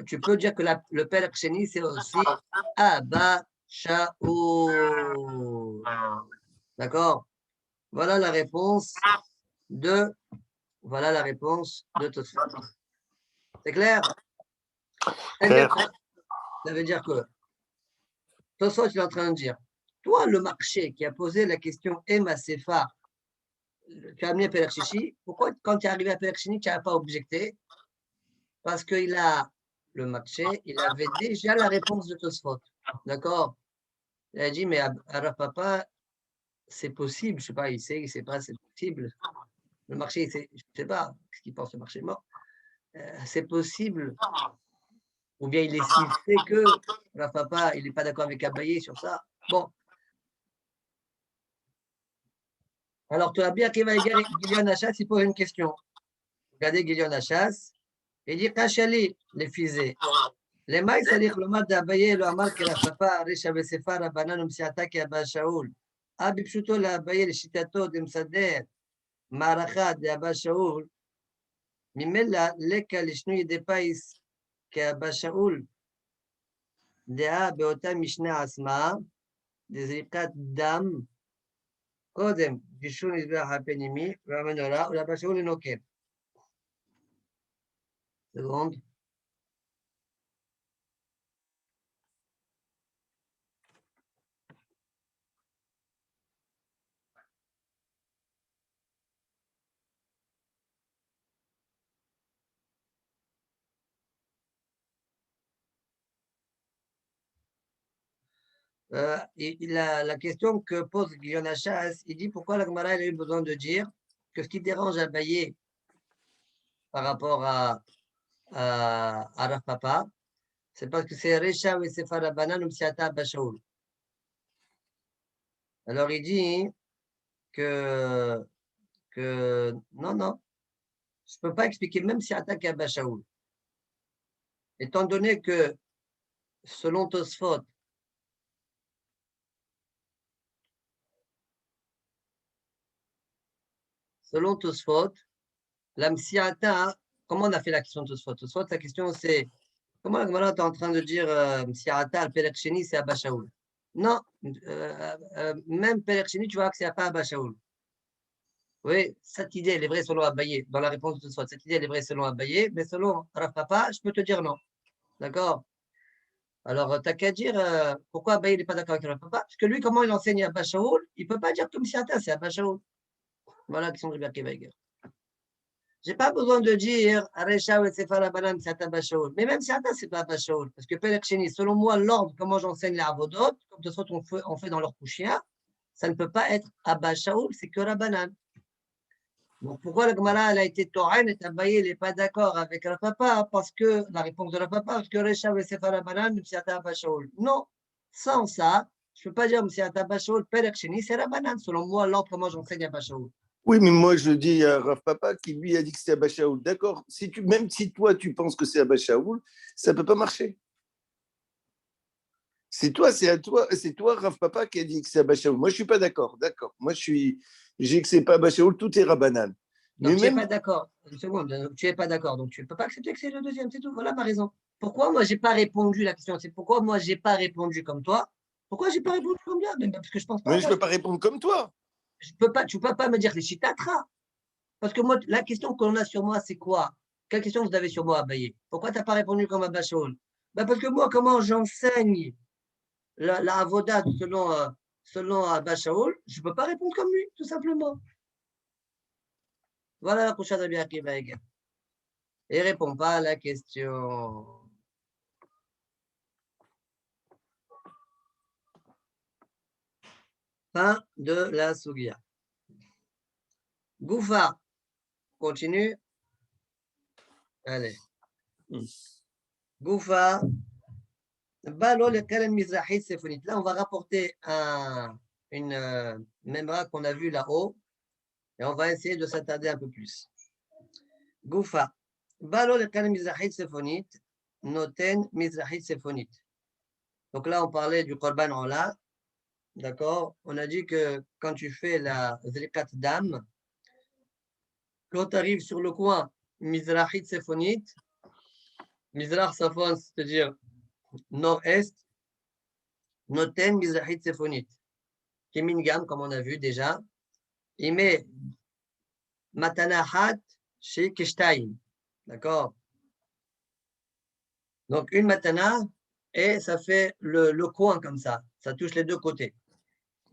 [SPEAKER 1] Tu peux dire que le Père Ksheni, c'est aussi Abba Shaoul. D'accord? Voilà la réponse de Tosfot. C'est clair?
[SPEAKER 3] Clair.
[SPEAKER 1] Ça veut dire que Tosfot, il est en train de dire, toi, le marché qui a posé la question Emma Sefa, tu as amené Père Chichi, pourquoi quand tu es arrivé à Père Chichi, tu n'as pas objecté? Parce qu'il a, le marché, il avait déjà la réponse de Tosfot. D'accord? Il a dit, mais Rav Papa, c'est possible, je ne sais pas, il sait pas, c'est possible. Le marché, je ne sais pas ce qu'il pense, le marché mort. C'est possible. Ou bien il est si fait que Rav Papa, il n'est pas d'accord avec Abaye sur ça. Bon. Alors, tu as bien qu'il va Guillaume Achas, il pose une question. Regardez Guillaume Achas. Il dit, Kachali, les fisés. Les maïs, c'est-à-dire le mal d'Abaye, le amal que Rav Papa, Risha Besefar, Rabanan, Msiata, qui Abba Shaoul. Abi Pshuto, l'Abaye, le Shitato, de Msader. מערכה דאבא שאול, ממילא לקה לשינוי ידי פיס כאבא שאול, דעה באותה משנה עצמה, דזריקת דם, קודם גישור מזבח הפנימי והמנורה, ולאבא שאול לנוקב. סגונד. La question que pose Guillaume Achas, il dit pourquoi la Gemara a eu besoin de dire que ce qui dérange Abaye par rapport à Rav Papa, c'est parce que c'est Recha ou Sefa Rabbanan ou Msiata Bashaoul. Alors il dit que non, je ne peux pas expliquer même si attaque à Bashaoul. Étant donné que selon Tosfot, la Msiata, comment on a fait la question de Tosfot? Tosfot, la question c'est comment la Gemara est en train de dire Msiata al Perek Sheni, c'est à Bashaoul? Non, même Perek Sheni, tu vois que c'est pas à Bashaoul. Oui, cette idée, elle est vraie selon Abaye. Dans la réponse de Tosfot, cette idée, elle est vraie selon Abaye, mais selon Rav Papa, je peux te dire non. D'accord? Alors, tu n'as qu'à dire pourquoi Abaye n'est pas d'accord avec Rav Papa? Parce que lui, comment il enseigne à Bashaoul, il ne peut pas dire que Msiata, c'est à Bashaoul. Voilà la question de Rabbi Akiva. Je n'ai pas besoin de dire Aresha ou Sefa Rabbanan, c'est à Bashaoul. Mais même Siata, ce n'est pas à Bashaoul. Parce que Perek Sheni, selon moi, l'ordre, comment j'enseigne les Avodot, comme de sorte on fait dans leur Kushia, ça ne peut pas être à Bashaoul, c'est que Rabbanan. Donc pourquoi la Gemara elle a été Toran et Abaye n'est pas d'accord avec Rav Papa? Parce que la réponse de Rav Papa, parce que Aresha ou Sefa Rabbanan, c'est à Bashaoul. Non, sans ça, je ne peux pas dire c'est à Bashaoul, Perek Sheni, c'est Rabbanan. Selon moi, l'ordre, comment j'enseigne à Bashaoul.
[SPEAKER 3] Oui, mais moi, je dis à Rav Papa qui lui a dit que c'est Abba Shaoul. D'accord, même si toi, tu penses que c'est Abba Shaoul, ça ne peut pas marcher. C'est toi, Rav Papa, qui a dit que c'est Abba Shaoul. Moi, je ne suis pas d'accord. D'accord. Moi, j'ai que c'est pas Abba Shaoul, tout est Rabbanan.
[SPEAKER 1] Donc,
[SPEAKER 3] Mais
[SPEAKER 1] tu n'es
[SPEAKER 3] même,
[SPEAKER 1] pas d'accord. Une seconde, tu n'es pas d'accord. Donc, tu ne peux pas accepter que c'est le deuxième, c'est tout. Voilà ma raison. Pourquoi moi, je n'ai pas répondu la question? C'est pourquoi moi, je n'ai pas répondu comme toi? Pourquoi je n'ai pas répondu comme toi? Parce que je ne pense pas.
[SPEAKER 3] mais je ne peux pas répondre comme toi.
[SPEAKER 1] Tu ne peux pas me dire les chitatras. Parce que moi, la question qu'on a sur moi, c'est quoi? Quelle question vous avez sur moi, Abaye? Pourquoi tu n'as pas répondu comme Abba Shaul? Parce que moi, comment j'enseigne la avoda selon Abba Shaul, je ne peux pas répondre comme lui, tout simplement. Voilà la prochaine Rabbi Akiva Eger. Et répond pas à la question. Fin de la Sugia. Goufa, continue. Allez. Goufa. Balo le Karen Mizrahit Séphonie. Là, on va rapporter une memra qu'on a vue là-haut. Et on va essayer de s'attarder un peu plus. Goufa. Balo le Karen Mizrahit Séphonie. Noten Mizrahit Séphonie. Donc là, on parlait du Korban Ola. D'accord? On a dit que quand tu fais la Zrikat Dam, quand tu arrives sur le coin Mizrahit Séphonie, Mizrach Safon, c'est-à-dire nord-est, Noten Mizrahit Séphonie. Kimingam, comme on a vu déjà, il met Matanahat chez Keshtaim. D'accord? Donc, une matana, et ça fait le coin comme ça. Ça touche les deux côtés.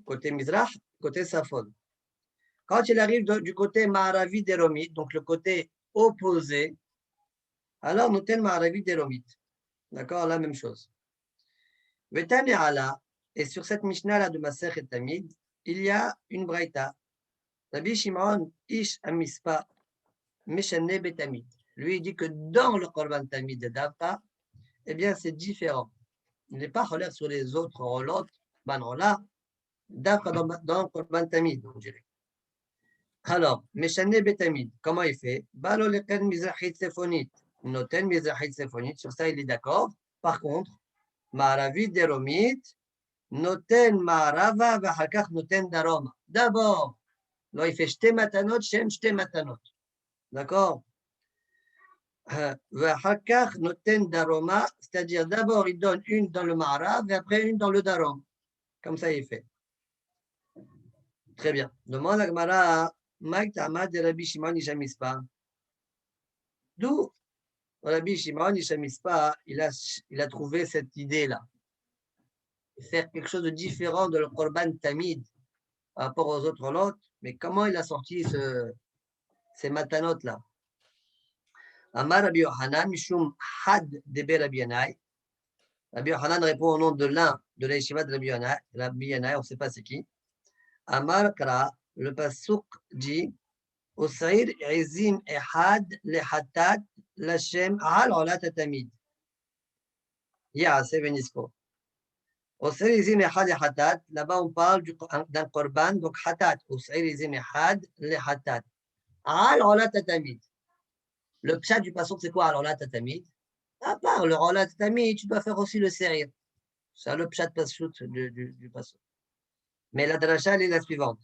[SPEAKER 1] Côté Mizrach, côté Safon. Quand il arrive du côté Ma'aravi d'Eromit, donc le côté opposé, alors Noten Ma'aravi d'Eromit. D'accord? La même chose. Vetane ala, et sur cette Mishnah-là de Masech et Tamid, il y a une braïta. Rabbi Shimon Ish Amispa Meshane Betamid. Lui, il dit que dans le Korban Tamid de Davka, eh bien, c'est différent. Il n'est pas relève sur les autres rolot, Banrola, Davka dans le Korban Tamid, on dirait. Alors, Meshane Betamid, comment il fait? Balo leken Mizrahit Sephonit. Noten Mizrahit Sephonit, sur ça, il est d'accord. Par contre, Ma'aravi Deromit, Noten Ma'arava, Vahakach Noten Daroma. D'abord, là, il fait Shte Matanot, Shem Shte Matanot. D'accord? Vahakach Noten Daroma, c'est-à-dire d'abord, il donne une dans le Ma'arav et après une dans le Darom. Comme ça, il fait. Très bien. Demande à Gemara, Mike Tamad de Rabbi Shimon Ishamispa. D'où Rabbi Shimon Ishamispa, il a trouvé cette idée-là. Faire quelque chose de différent de le Korban Tamid par rapport aux autres lots. Mais comment il a sorti ces matanotes-là? Amar Rabbi Yohanan, Mishum Had Debe Rabbi Yanai. Rabbi Yochanan répond au nom de l'un de la yeshiva de Rabbi Yannai, on ne sait pas c'est qui. Amar Kra, le pasuk dit Osir izim ehad lehatat l'Hashem al olat tamid. Yaaseh venisko. Osir izim ehad lehatat, là-bas on parle d'un korban, donc hatat. Osir izim ehad lehatat. Al olat tamid. Le pshat du pasuk c'est quoi al olat tamid? À part le olat tamid, tu dois faire aussi le serir. C'est le pshat pasuk du pasuk. Mais la dracha elle est la suivante.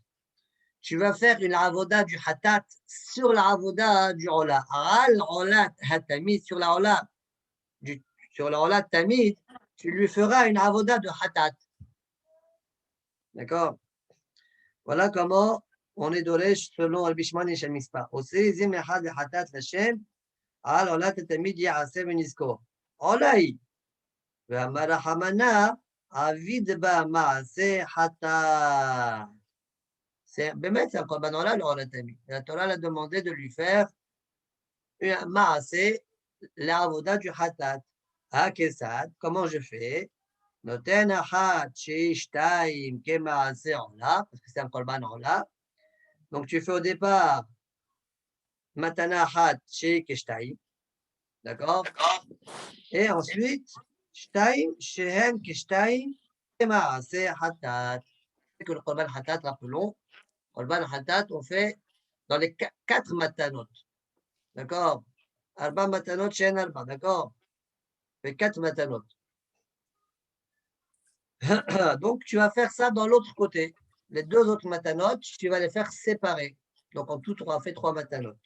[SPEAKER 1] Tu vas faire une avoda du hatat sur la avoda du ola. Al olat hatamid, sur la ola tamid, tu lui feras une avoda de hatat. D'accord? Voilà comment on est doresh selon Rabbi Shimon et Shamispa. Aussi, zim echad hatat l'Hashem, al olat tamid ya'aseh v'nizkor. Olai, ve'amar hamana, avid ba ma'aseh hatat. C'est un korban ola, le olat tamid. La Torah l'a demandé de lui faire un maaseh, la avoda du hatat. Ah, kesad, comment je fais? Noten achat sheishtaim ke maaseh ola, parce que c'est un korban ola. Donc tu fais au départ matana achat sheikeshtaim, d'accord? Et ensuite, shtaim shehen keshtaim ke maaseh hatat. Que le korban hatat, rappelons, korban hatat, on fait dans les 4 matanot. D'accord? Arba matanot, shen arba, d'accord? Fait 4 matanot. Donc, tu vas faire ça dans l'autre côté. Les 2 autres matanot, tu vas les faire séparer. Donc, en tout, on va faire 3 matanot.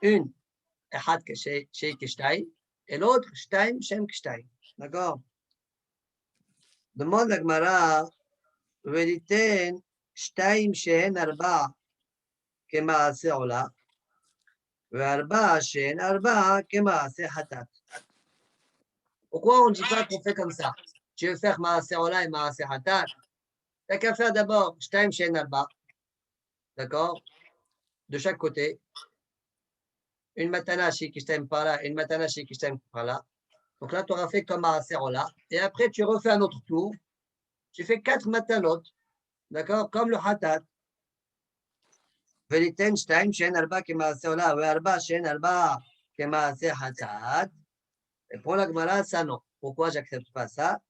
[SPEAKER 1] Une, echad shei keshtaim, et l'autre, shtaim shem keshtaim. D'accord? Demande la Gemara, veliten shtaim shehen arba kemaaseh ola, ve'arba shehen arba kemaaseh hatat. Pourquoi on ne dit pas qu'on fait comme ça? Tu veux faire maaseh ola et maaseh hatat? Tu n'as qu'à faire d'abord shtaim shehen arba. D'accord? De chaque côté. Une matana chez Kishtaim par là, une matana chez Kishtaim par là. Donc là, tu auras fait comme à Serola. Et après, tu refais un autre tour. Tu fais 4 matanot. D'accord? Comme le hatat. Veliten shtaim shen arba kema seola, ve arba shen arba kema se hatat. Et pour la Gemara, ça non. Pourquoi j'accepte pas ça?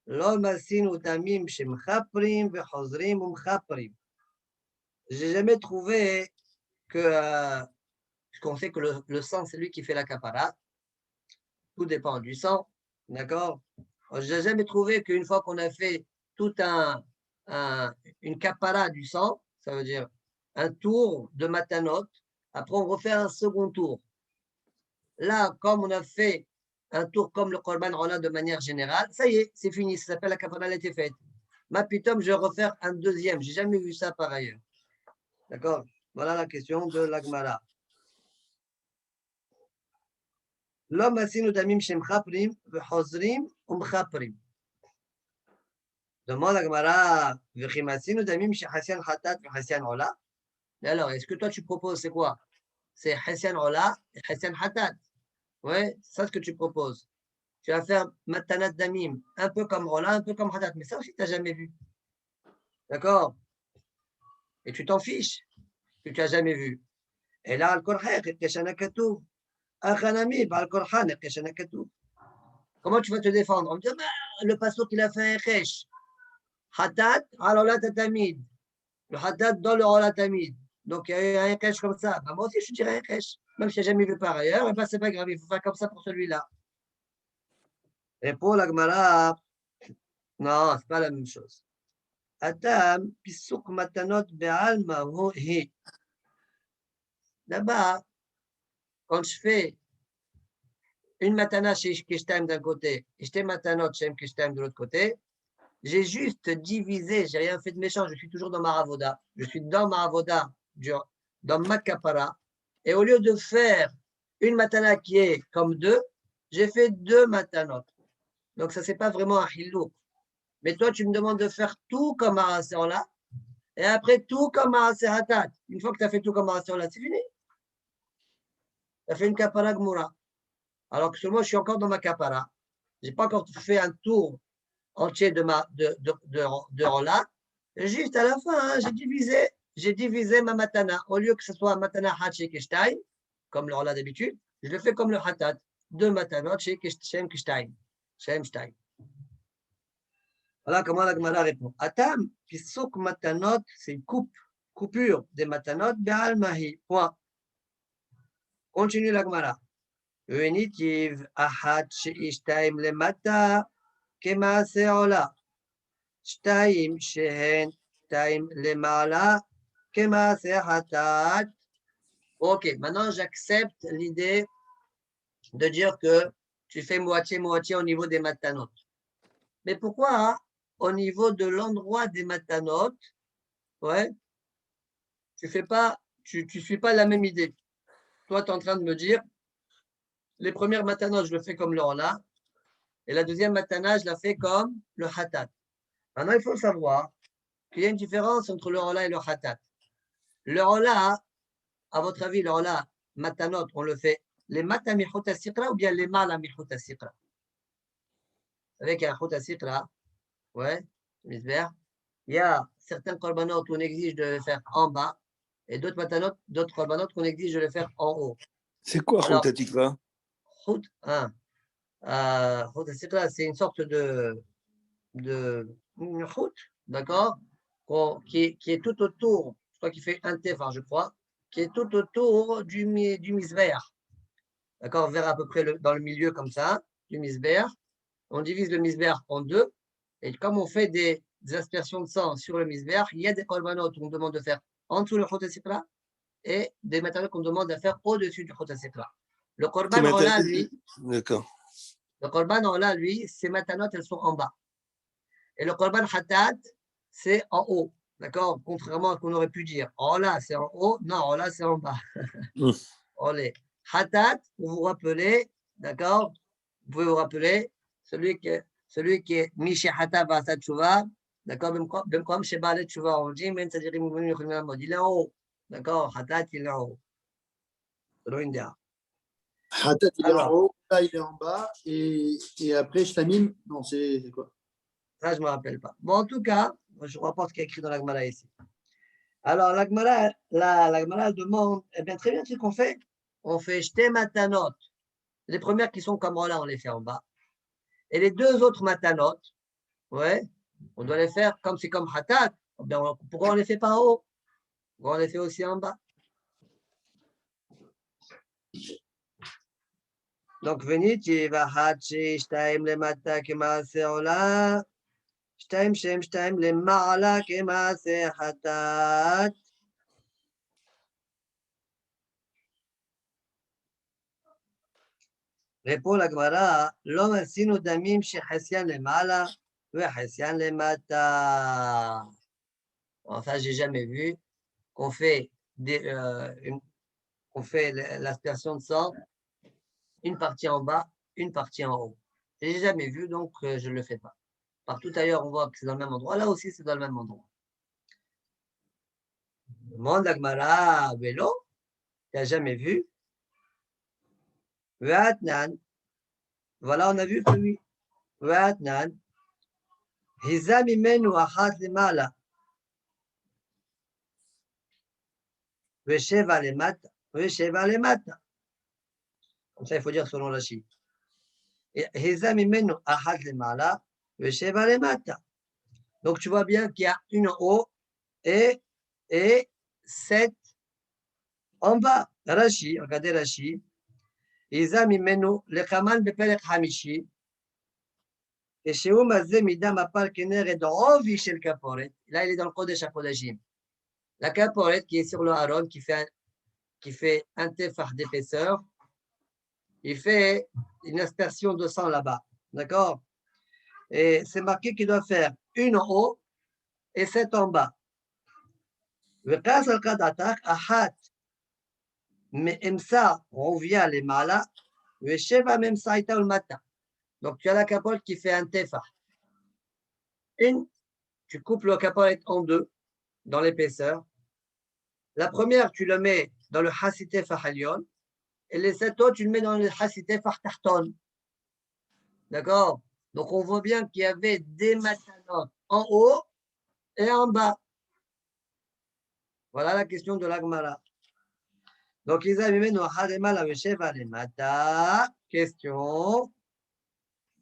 [SPEAKER 1] Lo masin utamim shemchaprim ve chozrim umchaprim. J'ai jamais trouvé que qu'on sait que le sang, c'est lui qui fait la kapara. Tout dépend du sang. D'accord? Je n'ai jamais trouvé qu'une fois qu'on a fait tout une kapara du sang, ça veut dire un tour de matanot, après on refait un second tour. Là, comme on a fait un tour comme le korban rola de manière générale, ça y est, c'est fini, ça s'appelle la kapara, elle a été faite. Ma pitom, je vais refaire un deuxième. Je n'ai jamais vu ça par ailleurs. D'accord? Voilà la question de l'Agmara. L'homme asinu damim shem chaprim, v'chozrim umchaprim. Demande la Gemara, v'chim asinu damim shem chasyan hatat v'chasyan ola. Alors, est-ce que toi tu proposes, c'est quoi? C'est chasyan ola et chasyan hatat. Ouais, c'est ça ce que tu proposes. Tu vas faire matanat damim, un peu comme ola, un peu comme hatat. Mais ça aussi, tu n'as jamais vu. D'accord? Et tu t'en fiches que tu n'as jamais vu. Et là, al-Korhek, et keshana katou. Achanami, al-Korhan, et keshana katou. Comment tu vas te défendre? On me dit, le pasteur qu'il a fait un chesh. Hatat, al-ola tatamid. Le hatat dans le ola tamid. Donc, il y a eu un chesh comme ça. Ben, moi aussi, je dirais un chesh. Même si je n'ai jamais vu par ailleurs, eh ben, c'est pas grave, il faut faire comme ça pour celui-là. Et pour la Gemara, non, c'est pas la même chose. Atam, pisuk matanot be'alma hi. Là-bas, quand je fais une matana chez Kishtaim d'un côté et je matanot chez Kishtaim de l'autre côté, j'ai juste divisé, j'ai rien fait de méchant, je suis toujours dans ma avoda. Je suis dans ma avoda, dans ma kapara. Et au lieu de faire une matana qui est comme 2, j'ai fait 2 matanot. Donc ça, c'est pas vraiment un hilouk. Mais toi, tu me demandes de faire tout comme un là et après tout comme un hatat. Une fois que tu as fait tout comme un là, c'est fini. Tu as fait une kapara gmoura. Alors que moi, je suis encore dans ma kapara. Je n'ai pas encore fait un tour entier de Rola. Juste à la fin, hein, j'ai divisé ma matana. Au lieu que ce soit matana Hachi Kishtaim, comme le Rola d'habitude, je le fais comme le Hatat. 2 matanot chez Shem Kishtaim. Shem Shtaim. Voilà comment la Gemara répond. Atam, Pisuk matanot, c'est une coupure des matanot, Be'al Mahi. Point. Continue la Gemara. Venitiv Ahat Sheishtaim Lemata, Kemase Ola. Shtaim Shehen Taim Lemala, Kemase Hatat. Ok, maintenant j'accepte l'idée de dire que tu fais moitié-moitié au niveau des matanot. Mais pourquoi hein, au niveau de l'endroit des matanot, ouais, tu suis pas la même idée. Toi, tu es en train de me dire, les premières matanot, je le fais comme le Rola, et la deuxième matana, je la fais comme le Hatat. Maintenant, il faut savoir qu'il y a une différence entre le Rola et le Hatat. Le Rola, à votre avis, le Rola, matanot, on le fait les mata michota sikra ou bien les mala michota sikra? Avec un chota sikra, ouais, il y a certains korbanot qu'on exige de le faire en bas et d'autres matanot, d'autres korbanot qu'on exige de le faire en haut.
[SPEAKER 3] C'est quoi
[SPEAKER 1] Alors,
[SPEAKER 3] Chota Tikva?
[SPEAKER 1] Chota sikra, c'est une sorte de chut, d'accord, qui est tout autour, je crois qu'il fait un tefar, je crois, qui est tout autour du misber. D'accord, vers à peu près dans le milieu comme ça, du misber. On divise le misber en deux. Et comme on fait des aspersions de sang sur le misber, il y a des korbanot qu'on demande de faire en dessous le chotasikra et des matériaux qu'on demande de faire au-dessus du chotasikra. Le korban ola, lui,
[SPEAKER 3] D'accord.
[SPEAKER 1] le korban ola, lui, ces matanot, elles sont en bas. Et le korban hatat, c'est en haut. D'accord? Contrairement à ce qu'on aurait pu dire. Ola, c'est en haut. Non, ola, c'est en bas. Olé. Hatat, vous vous rappelez, d'accord? Vous pouvez vous rappeler, celui qui est Mishi Hatat Vasa Tchouva, d'accord? Même comme chez Balet Tchouva, on dit, mais c'est-à-dire, il est en haut. D'accord? Hatat, il est en haut. Selon une déa.
[SPEAKER 4] Hatat, il est en haut, là, il est en bas. Et après, Shtamim, non, c'est quoi?
[SPEAKER 1] Ça, je ne me rappelle pas. Bon, en tout cas, je rapporte ce qui est écrit dans la Gemara ici. Alors, la Gemara demande, eh bien, très bien, ce qu'on fait. On fait Shte Matanot. Les premières qui sont comme là, on les fait en bas. Et les deux autres Matanot, ouais, on doit les faire comme c'est comme Hatat. Pourquoi on ne les fait pas en haut? Pourquoi on les fait aussi en bas? Donc, venez, tu vas Hachi, Shtaim, le Mata, Kemase, Ola. Shtaim, Shem, Shtaim, le Ma'ala, Kemase, Hatat. Répond la Gemara, l'homme asino damim chez Hessian le Mala, ou Hessian le Mata. Enfin, j'ai jamais vu qu'on fait l'aspersion de sang, une partie en bas, une partie en haut. J'ai jamais vu, donc je ne le fais pas. Partout ailleurs, on voit que c'est dans le même endroit. Là aussi, c'est dans le même endroit. Demande la Gemara, vélo, tu n'as jamais vu? Vatnan. Voilà, on a vu que oui. Vatnan. Hiza mimenu achat lemala. Vesheva lemata. Vesheva lemata. Comme ça, il faut dire selon la Chine. Hiza mimenu achat lemala. Vesheva lemata. Donc, tu vois bien qu'il y a une en haut et 7 en bas. Rashi, regardez Rashi. Hiza mimenu lekaman beperek hamishi. Et chez Oumazé, Midam Apal Kener et dans Ovi chez le Kaporet. Là, il est dans le Kodesh HaKodashim. La Kaporet qui est sur le Haron, qui fait un tefar d'épaisseur, il fait une aspersion de sang là-bas. D'accord? Et c'est marqué qu'il doit faire une en haut et 7 en bas. Le cas al-Kadatak, Ahat, mais Emsa, on vient les malas, le Sheva même Saïta ou le matin. Donc, tu as la capote qui fait un tefar. Tu coupes le capote en deux, dans l'épaisseur. La première, tu le mets dans le Hasite Fahalion, et les 7 autres, tu le mets dans le Hasite Fahtarton. D'accord? Donc, on voit bien qu'il y avait des matanot en haut et en bas. Voilà la question de l'Agmara. Donc, ils avaient question,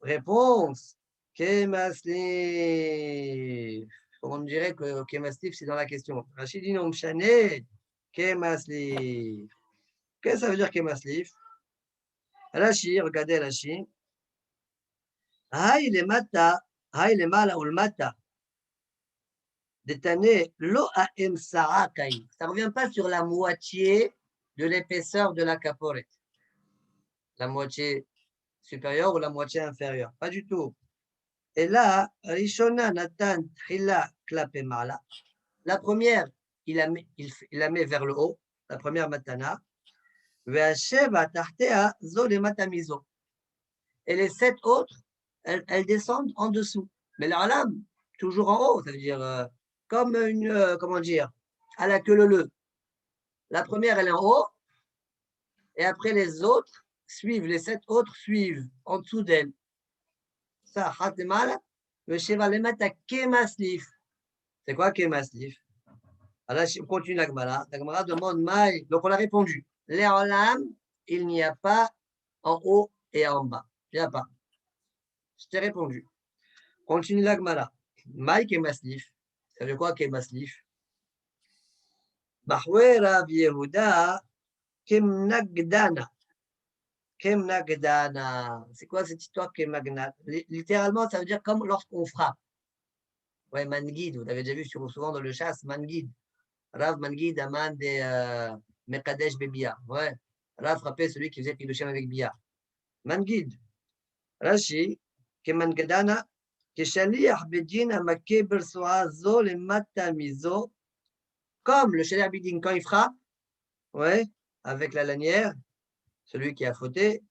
[SPEAKER 1] réponse. Kemaslif. On dirait que Kemaslif, c'est dans la question. Rachid dit non, Mchané, Kemaslif. Qu'est-ce que ça veut dire Kemaslif? Rachid, regardez Rachid. Haï le mata, haï le mala ou le mata. Détané, lo aem sa'akai. Ça ne revient pas sur la moitié de l'épaisseur de la caporette. La moitié supérieure ou la moitié inférieure. Pas du tout. Et là, Rishona Natan Trila Klape Mala. La première, il la met vers le haut, la première matana. Ve'asheva Tartea Zole Matamizo. Et les 7 autres, elles descendent en dessous. Mais l'alam, toujours en haut, ça veut dire comme une, comment dire, à la queue leu. La première, elle est en haut, et après les autres suivent, les 7 autres suivent en dessous d'elle. Ça, Hatemala, le Shevalemata Kemaslif. C'est quoi Kemaslif? Alors, on continue la Gemara. La Gemara demande Maï. Donc, on a répondu. Les Olam, il n'y a pas en haut et en bas. Il n'y a pas. Je t'ai répondu. Continue la Gemara. Maï Kemaslif. Ça veut dire quoi Kemaslif? Bahwe Rav Yehuda Kemnagdana. Kemnagdana. C'est quoi cette histoire Kemnagdana? Littéralement, ça veut dire comme lorsqu'on frappe. Ouais, Mangid, vous l'avez déjà vu souvent dans le chasse, Mangid. Rav Mangid, Aman de Mekadesh Bebia. Ouais. Rav frappait celui qui faisait Kiddushin avec Bia. Mangid. Rashi, Kemangdana, Keshaliach Bedin Amake Bersoazo le Matamizo. Comme le Shaliach Bedin, quand il frappe, ouais, avec la lanière, celui qui a fauté,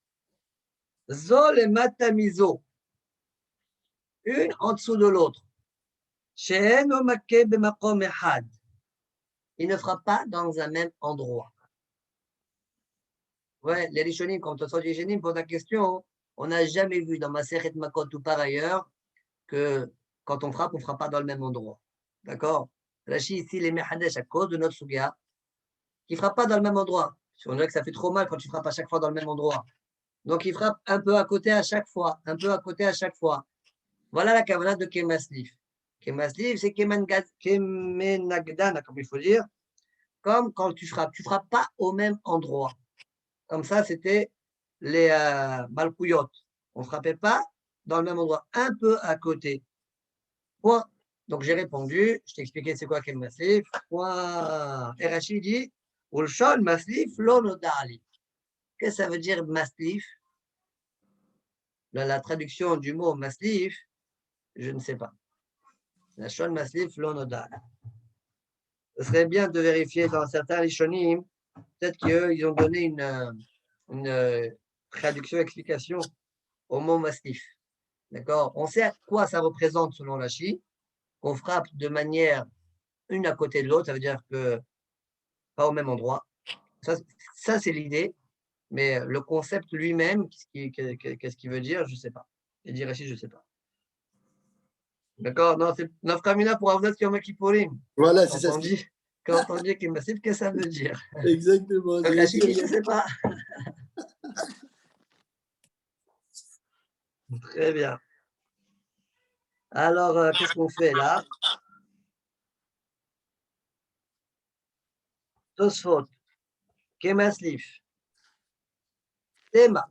[SPEAKER 1] Zol et Matamizo. Une en dessous de l'autre. She'eno Make Bemakom Ehad. Il ne frappe pas dans un même endroit. Ouais, les Rishonim, quand on sort des Rishonim, pour la question, on n'a jamais vu dans Masechet Makot ou par ailleurs que quand on frappe, on ne frappe pas dans le même endroit. D'accord? Rashi, ici, les Mehadesh, à cause de notre Suga, qui ne frappe pas dans le même endroit. On dirait que ça fait trop mal quand tu frappes à chaque fois dans le même endroit. Donc, il frappe un peu à côté à chaque fois, un peu à côté à chaque fois. Voilà la kavanah de Kemaslif. Kemaslif, c'est Kemenagdana, comme il faut dire. Comme quand tu frappes pas au même endroit. Comme ça, c'était les Malkouyot. On ne frappait pas dans le même endroit, un peu à côté. Point. Donc, j'ai répondu, je t'ai expliqué c'est quoi quel maslif. Point. Et Rachid dit, Ulshon maslif lonodali. Qu'est-ce que ça veut dire maslif? La traduction du mot maslif, je ne sais pas. La shon maslif lonodali. Ce serait bien de vérifier dans certains rishonim, peut-être qu'ils ont donné une traduction, explication au mot maslif. D'accord? On sait à quoi ça représente selon la Chi, qu'on frappe de manière une à côté de l'autre, ça veut dire que pas au même endroit. Ça c'est l'idée, mais le concept lui-même, qu'est-ce qu'il veut dire, je ne sais pas. Et dire ici, je ne sais pas. D'accord? Non, c'est Nafkamina pour Avnat Yom Kippourim.
[SPEAKER 4] Voilà, c'est ça.
[SPEAKER 1] Quand on dit qu'il est massif, qu'est-ce que ça veut dire?
[SPEAKER 4] Exactement.
[SPEAKER 1] Donc, la Chine, je ne sais pas. Très bien. Alors, qu'est-ce qu'on fait là? Tosfot, Kemaslif, Tema,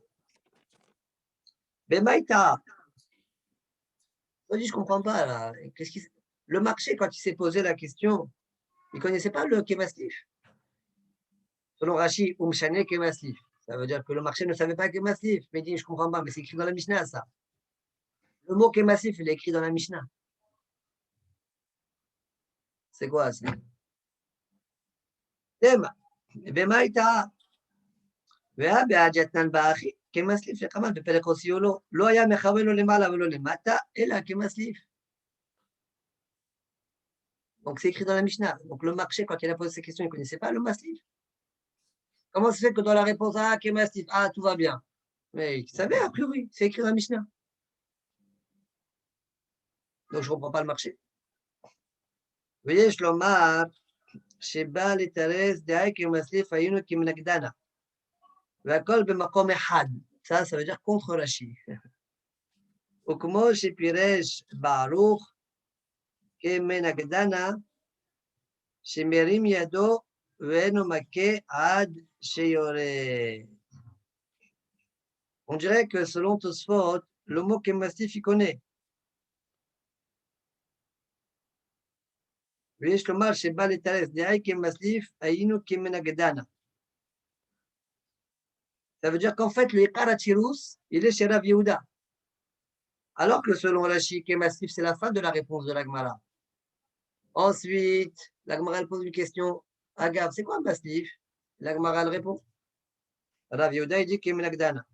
[SPEAKER 1] Bemaïta. Je ne comprends pas là. Le marché, quand il s'est posé la question, il ne connaissait pas le Kemaslif. Selon Rashi, Umshane Kemaslif. Ça veut dire que le marché ne savait pas Kemaslif. Mais il dit, je ne comprends pas, mais c'est écrit dans la Mishnah ça. Le mot Kemaslif, il est écrit dans la Mishnah. C'est quoi ça? Tema, Bemaïta. בהג'תנן באחי, כמסליף שכמל בפרק הוציאו לא היה מכוון לו למעלה ולא למטה, אלא כמסליף. Donc c'est écrit dans la Mishnah. Donc le marché, quand il a posé ces questions, il ne connaissait pas le maslif. Comment se fait que dans la réponse, ah, kemaslif, ah, tout va bien. Mais il savait a priori, c'est écrit dans la Mishnah. Donc, je ne comprends pas le marché. ויש לומר שבא לתרס דהי כמסליף היינו כמנגדנה. והכל במקום אחד. Ça veut dire contre Rashi. וכמו שפירש בערוך כמנגדנה, שמרים ידו ואינו מכה עד שיורה. On dirait que selon Tosfot, le mot Kemastif, il connaît. ויש לומר שבא לתרס דהי כמסליף היינו כמנגדנה. Ça veut dire qu'en fait, le Iqar Atirus, il est chez Rav Yehuda. Alors que selon Rashi, Kemastif, c'est la fin de la réponse de l'Agmara. Ensuite, l'Agmara pose une question. Agav, c'est quoi un Maslif? L'Agmara elle répond. Rav Yehuda, il dit Kemenagdana.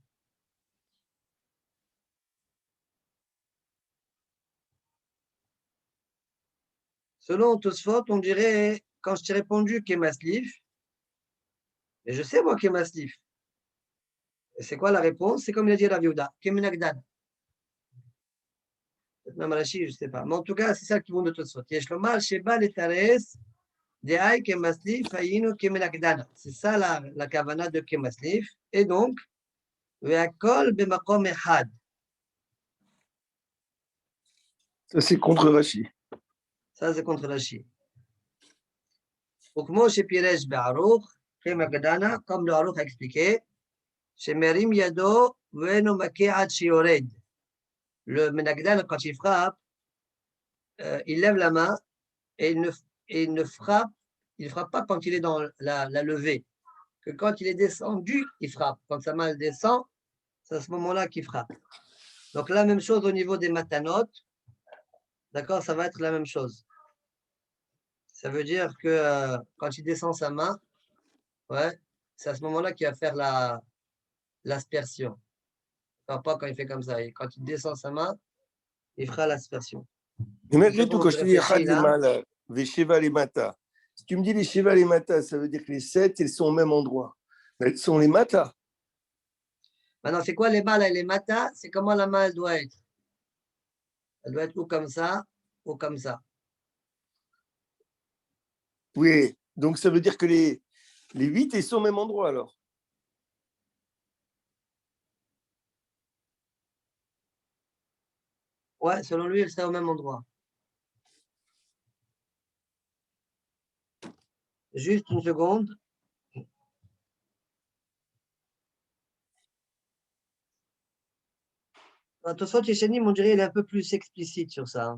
[SPEAKER 1] Selon Tosfot, on dirait, quand je t'ai répondu Kemaslif, et je sais moi Kemaslif. Et c'est quoi la réponse? C'est comme il a dit Rav Yehuda, Kemenagdana. Même Rashi, je ne sais pas. Mais en tout cas, c'est ça qui vont de Tosfot. Yesh lomar sheba letares de'ai kemaslif hayinu kemenagdana. C'est ça la kavana de Kemaslif. Et donc, ve'akol b'makom echad.
[SPEAKER 3] Ça, c'est contre Rashi.
[SPEAKER 1] Ça, c'est contre Rashi. וכמו שפירש בערוך, כמגדנה, comme le Aruch a expliqué, שמרים ידו ואינו מכה עד שיורד. Le Menagdan, quand il frappe, il lève la main et il ne frappe pas quand il est dans la levée. Que quand il est descendu, il frappe. Quand sa main descend, c'est à ce moment-là qu'il frappe. Donc la même chose au niveau des matanot. D'accord, ça va être la même chose. Ça veut dire que quand il descend sa main, ouais, c'est à ce moment-là qu'il va faire l'aspersion. Enfin, pas quand il fait comme ça. Et quand il descend sa main, il fera l'aspersion.
[SPEAKER 3] Mais malgré tout, quand je te dis Echad Lemala, Vesheva Lemata, si tu me dis les Sheva Lemata, ça veut dire que les 7, elles sont au même endroit. Mais elles sont les Mata.
[SPEAKER 1] Maintenant, c'est quoi les Mala et les Mata? C'est comment la main elle doit être. Elle doit être ou comme ça, ou comme ça.
[SPEAKER 3] Oui, donc ça veut dire que les 8, elles sont au même endroit alors.
[SPEAKER 1] Ouais, selon lui, elle serait au même endroit. Juste une seconde. Tosfot Yeshanim, on dirait, il est un peu plus explicite sur ça.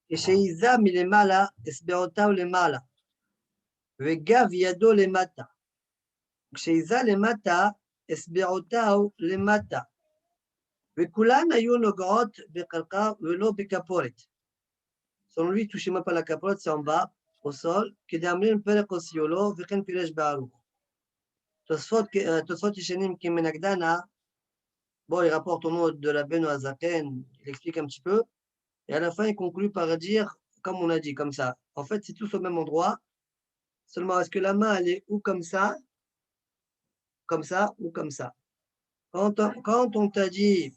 [SPEAKER 1] כשעיזה מלמעלה, אצבעותיו למעלה, וגב ידו למטה. כשעיזה למטה, אצבעותיו למטה, וכולן היו נוגעות בקרקע ולא בכפורת. Selon lui, touchez-moi pas la capote, c'est en bas, au sol, כדאמרין פרק אוסיולו, וכן פירש בערוך. Tosfot Yeshanim Kemenagdana, bon, il rapporte au nom de la Beno Azaken, il explique un petit peu, et à la fin, il conclut par dire, comme on a dit, comme ça. En fait, c'est tous au même endroit, seulement est-ce que la main, elle est ou comme ça, ou comme ça. Quand on t'a dit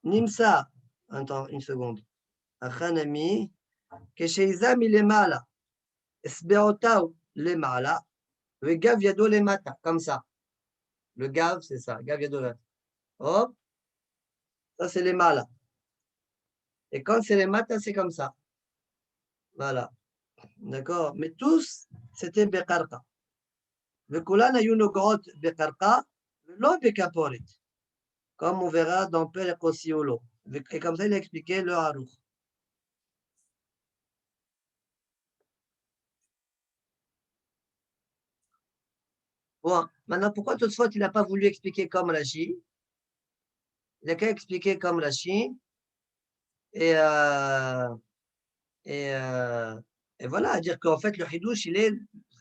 [SPEAKER 1] Nimsa, attends une seconde, Achanami, Kesheiza milemala, Esbeotaou lemala, le gav yado lemata, comme ça. Le gav, c'est ça, gav yado lemata. Hop, ça c'est les malas. Et quand c'est les matas, c'est comme ça. Voilà. D'accord. Mais tous, c'était bekarka. וכולן היו נוגעות בקרקע ולא בכפורת, comme on verra dans Perek Osiolo. Et comme ça, il a expliqué le Harouch. Bon, maintenant, pourquoi Tosfot, il n'a pas voulu expliquer comme Rashi? Il a qu'à expliquer comme Rashi. Et voilà, à dire qu'en fait, le Hidouche, il est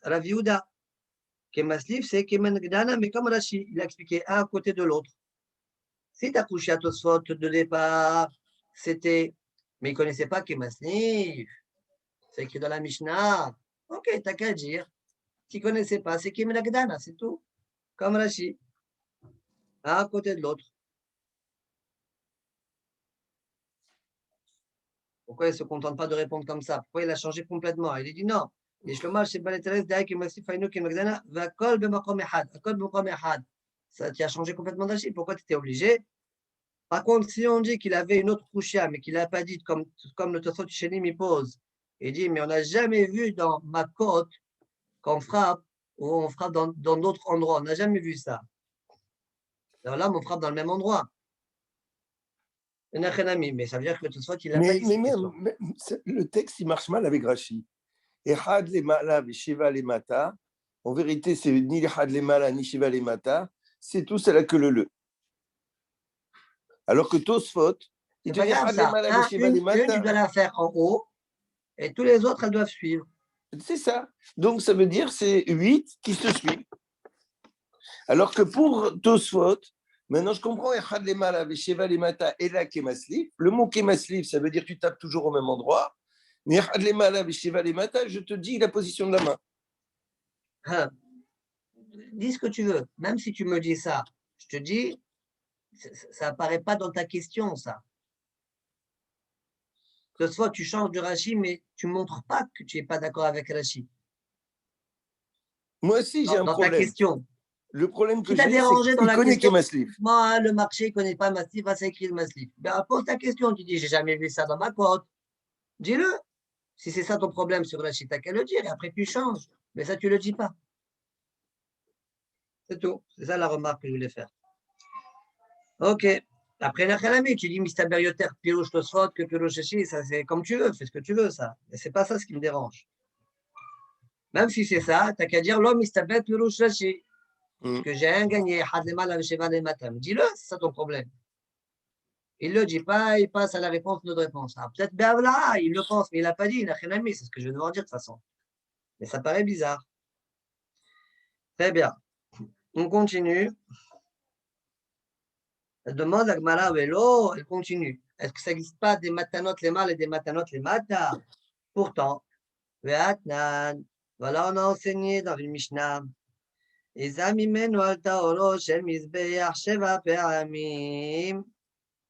[SPEAKER 1] Rav Yehuda. Kemaslif, c'est Kemenagdana, mais comme Rashi, il a expliqué un à côté de l'autre. Si tu as couché à Tosfot de départ, c'était, mais il ne connaissait pas Kemaslif. C'est écrit dans la Mishnah. Ok, t'as qu'à dire. Tu ne connaissais pas, c'est Kim Lagdana, c'est tout. Comme Rashi. Un à côté de l'autre. Pourquoi il ne se contente pas de répondre comme ça? Pourquoi il a changé complètement? Il dit non. Ça, tu as changé complètement d'Achille. Pourquoi tu étais obligé? Par contre, si on dit qu'il avait une autre kouchia, mais qu'il n'a pas dit, comme le Tosfot Shenim il pose, il dit, mais on n'a jamais vu dans ma côte qu'on frappe, ou on frappe dans d'autres endroits. On n'a jamais vu ça. Alors là, on frappe dans le même endroit. Mais ça veut dire que le Tosfot, il n'a pas dit
[SPEAKER 3] Mais
[SPEAKER 1] ça.
[SPEAKER 3] même, le texte, il marche mal avec Rashi. Echad le mala et Shiva le mata. En vérité, c'est ni Echad le mala ni Shiva le mata. C'est tout, c'est la queue le. Alors que Tosfot, il
[SPEAKER 1] C'est
[SPEAKER 3] te
[SPEAKER 1] pas
[SPEAKER 3] dit
[SPEAKER 1] grave
[SPEAKER 3] Echad le
[SPEAKER 1] ça.
[SPEAKER 3] mala et Shiva le
[SPEAKER 1] Une, tu
[SPEAKER 3] mata.
[SPEAKER 1] dois la faire en haut et tous les autres, elles doivent suivre.
[SPEAKER 3] C'est ça. Donc, ça veut dire c'est 8 qui se suivent. Alors que pour Tosfot, maintenant je comprends Echad le mala et Shiva le mata et la Kemaslif. Le mot Kemaslif, ça veut dire que tu tapes toujours au même endroit. Mais Echad le mala et Shiva le mata, je te dis la position de la main.
[SPEAKER 1] Dis ce que tu veux. Même si tu me dis ça, je te dis, ça apparaît pas dans ta question, ça. De fois, tu changes de Rashi, mais tu ne montres pas que tu n'es pas d'accord avec Rashi.
[SPEAKER 3] Moi aussi, j'ai un
[SPEAKER 1] Dans ta
[SPEAKER 3] problème.
[SPEAKER 1] question.
[SPEAKER 3] Le problème que
[SPEAKER 1] Qui t'a
[SPEAKER 3] j'ai,
[SPEAKER 1] dérangé
[SPEAKER 3] c'est
[SPEAKER 1] dans
[SPEAKER 3] qu'il
[SPEAKER 1] la
[SPEAKER 3] connaît
[SPEAKER 1] question?
[SPEAKER 3] Kemaslif.
[SPEAKER 1] Moi, le marché ne connaît pas Maslif, va s'écrire Maslif. Ben, pose ta question. Tu dis, j'ai jamais vu ça dans ma côte. Dis-le. Si c'est ça ton problème sur Rashi, t'as qu'à le dire. Et après, tu changes. Mais ça, tu ne le dis pas. C'est tout. C'est ça la remarque que je voulais faire. Ok. Après, Nachalami, tu dis Mistaberioter, Pirouche Tosfot, que Pirouche Hashi, ça c'est comme tu veux, fais ce que tu veux, ça. Mais c'est pas ça ce qui me dérange. Même si c'est ça, t'as qu'à dire l'homme Mistaber, Pirouche Hashi. Parce que j'ai rien gagné. Dis-le, c'est ça ton problème. Il ne le dit pas, il passe à la réponse, notre réponse. Ah, peut-être là, il le pense, mais il n'a pas dit, Nachalami, c'est ce que je vais devoir dire de toute façon. Mais ça paraît bizarre. Très bien. On continue. Elle demande à Gmara Velo, elle continue. Est-ce que ça n'existe pas des matanot les mâles et des matanot les matas? Pourtant, Ve'atnan, voilà, on a enseigné dans une Mishnah. Izamimenu al ta'oro shel mizbeach sheva pe'amim.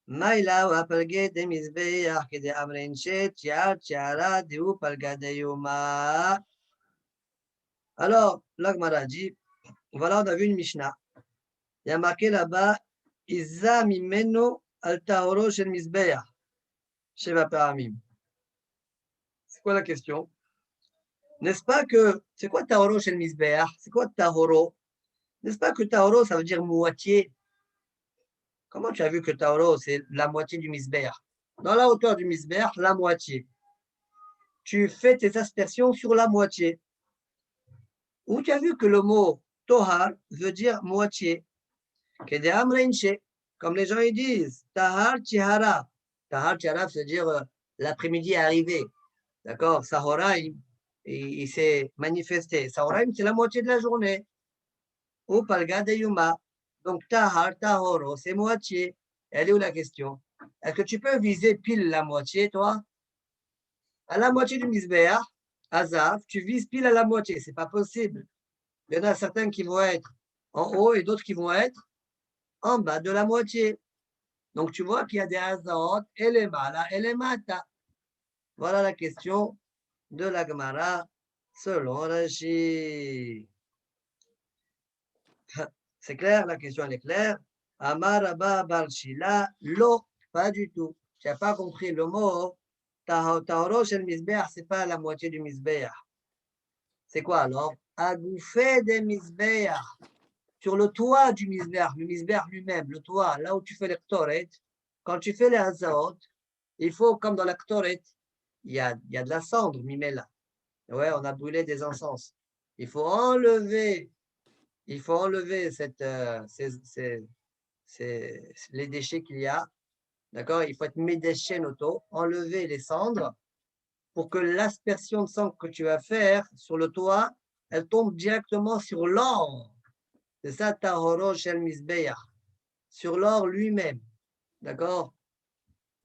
[SPEAKER 1] Maila wa palge de mizbeach kede amrin she tiar tiara deu palgade yoma. Alors, là, Gmara dit, voilà, on a vu une Mishnah. Il y a marqué là-bas, Iza mimenu al tahoro shel mizbeach, sheva paramim. C'est quoi la question? N'est-ce pas que, c'est quoi tahoro shel mizbeach? C'est quoi tahoro? N'est-ce pas que tahoro, ça veut dire moitié? Comment tu as vu que tahoro, c'est la moitié du mizbeach? Dans la hauteur du mizbeach, la moitié. Tu fais tes aspersions sur la moitié. Ou tu as vu que le mot tohar veut dire moitié? Comme les gens ils disent, tahar tihara. Tahar tihara, ça veut dire l'après-midi est arrivé. D'accord? Sahoraim, il s'est manifesté. Sahoraim, c'est la moitié de la journée. Ou palga de yuma. Donc tahar, tahoro, c'est moitié. Elle est où la question? Est-ce que tu peux viser pile la moitié, toi? À la moitié du misbéach, Azaf, tu vises pile à la moitié. C'est pas possible. Il y en a certains qui vont être en haut et d'autres qui vont être en bas de la moitié. Donc, tu vois qu'il y a des Azot, et les Mala, et les Mata. Voilà la question de la Gemara selon Rashi. C'est clair? La question, elle est claire. Amaraba Barshila, lo, pas du tout. Tu n'as pas compris le mot. Tahoro shel Mizbeach, ce n'est pas la moitié du Mizbeach. C'est quoi alors? Agoufé des Mizbeach. Sur le toit du Mizbeach, le Mizbeach lui-même, le toit, là où tu fais les Ktoret, quand tu fais les Hazaot, il faut, comme dans la Ktoret, il y a de la cendre, Mimela. Ouais, on a brûlé des encens. Il faut enlever les déchets qu'il y a. D'accord? Il faut être médéché noto, enlever les cendres pour que l'aspersion de sang que tu vas faire sur le toit, elle tombe directement sur l'or. C'est ça, tahoro shel mizbeach. Sur l'or lui-même. D'accord?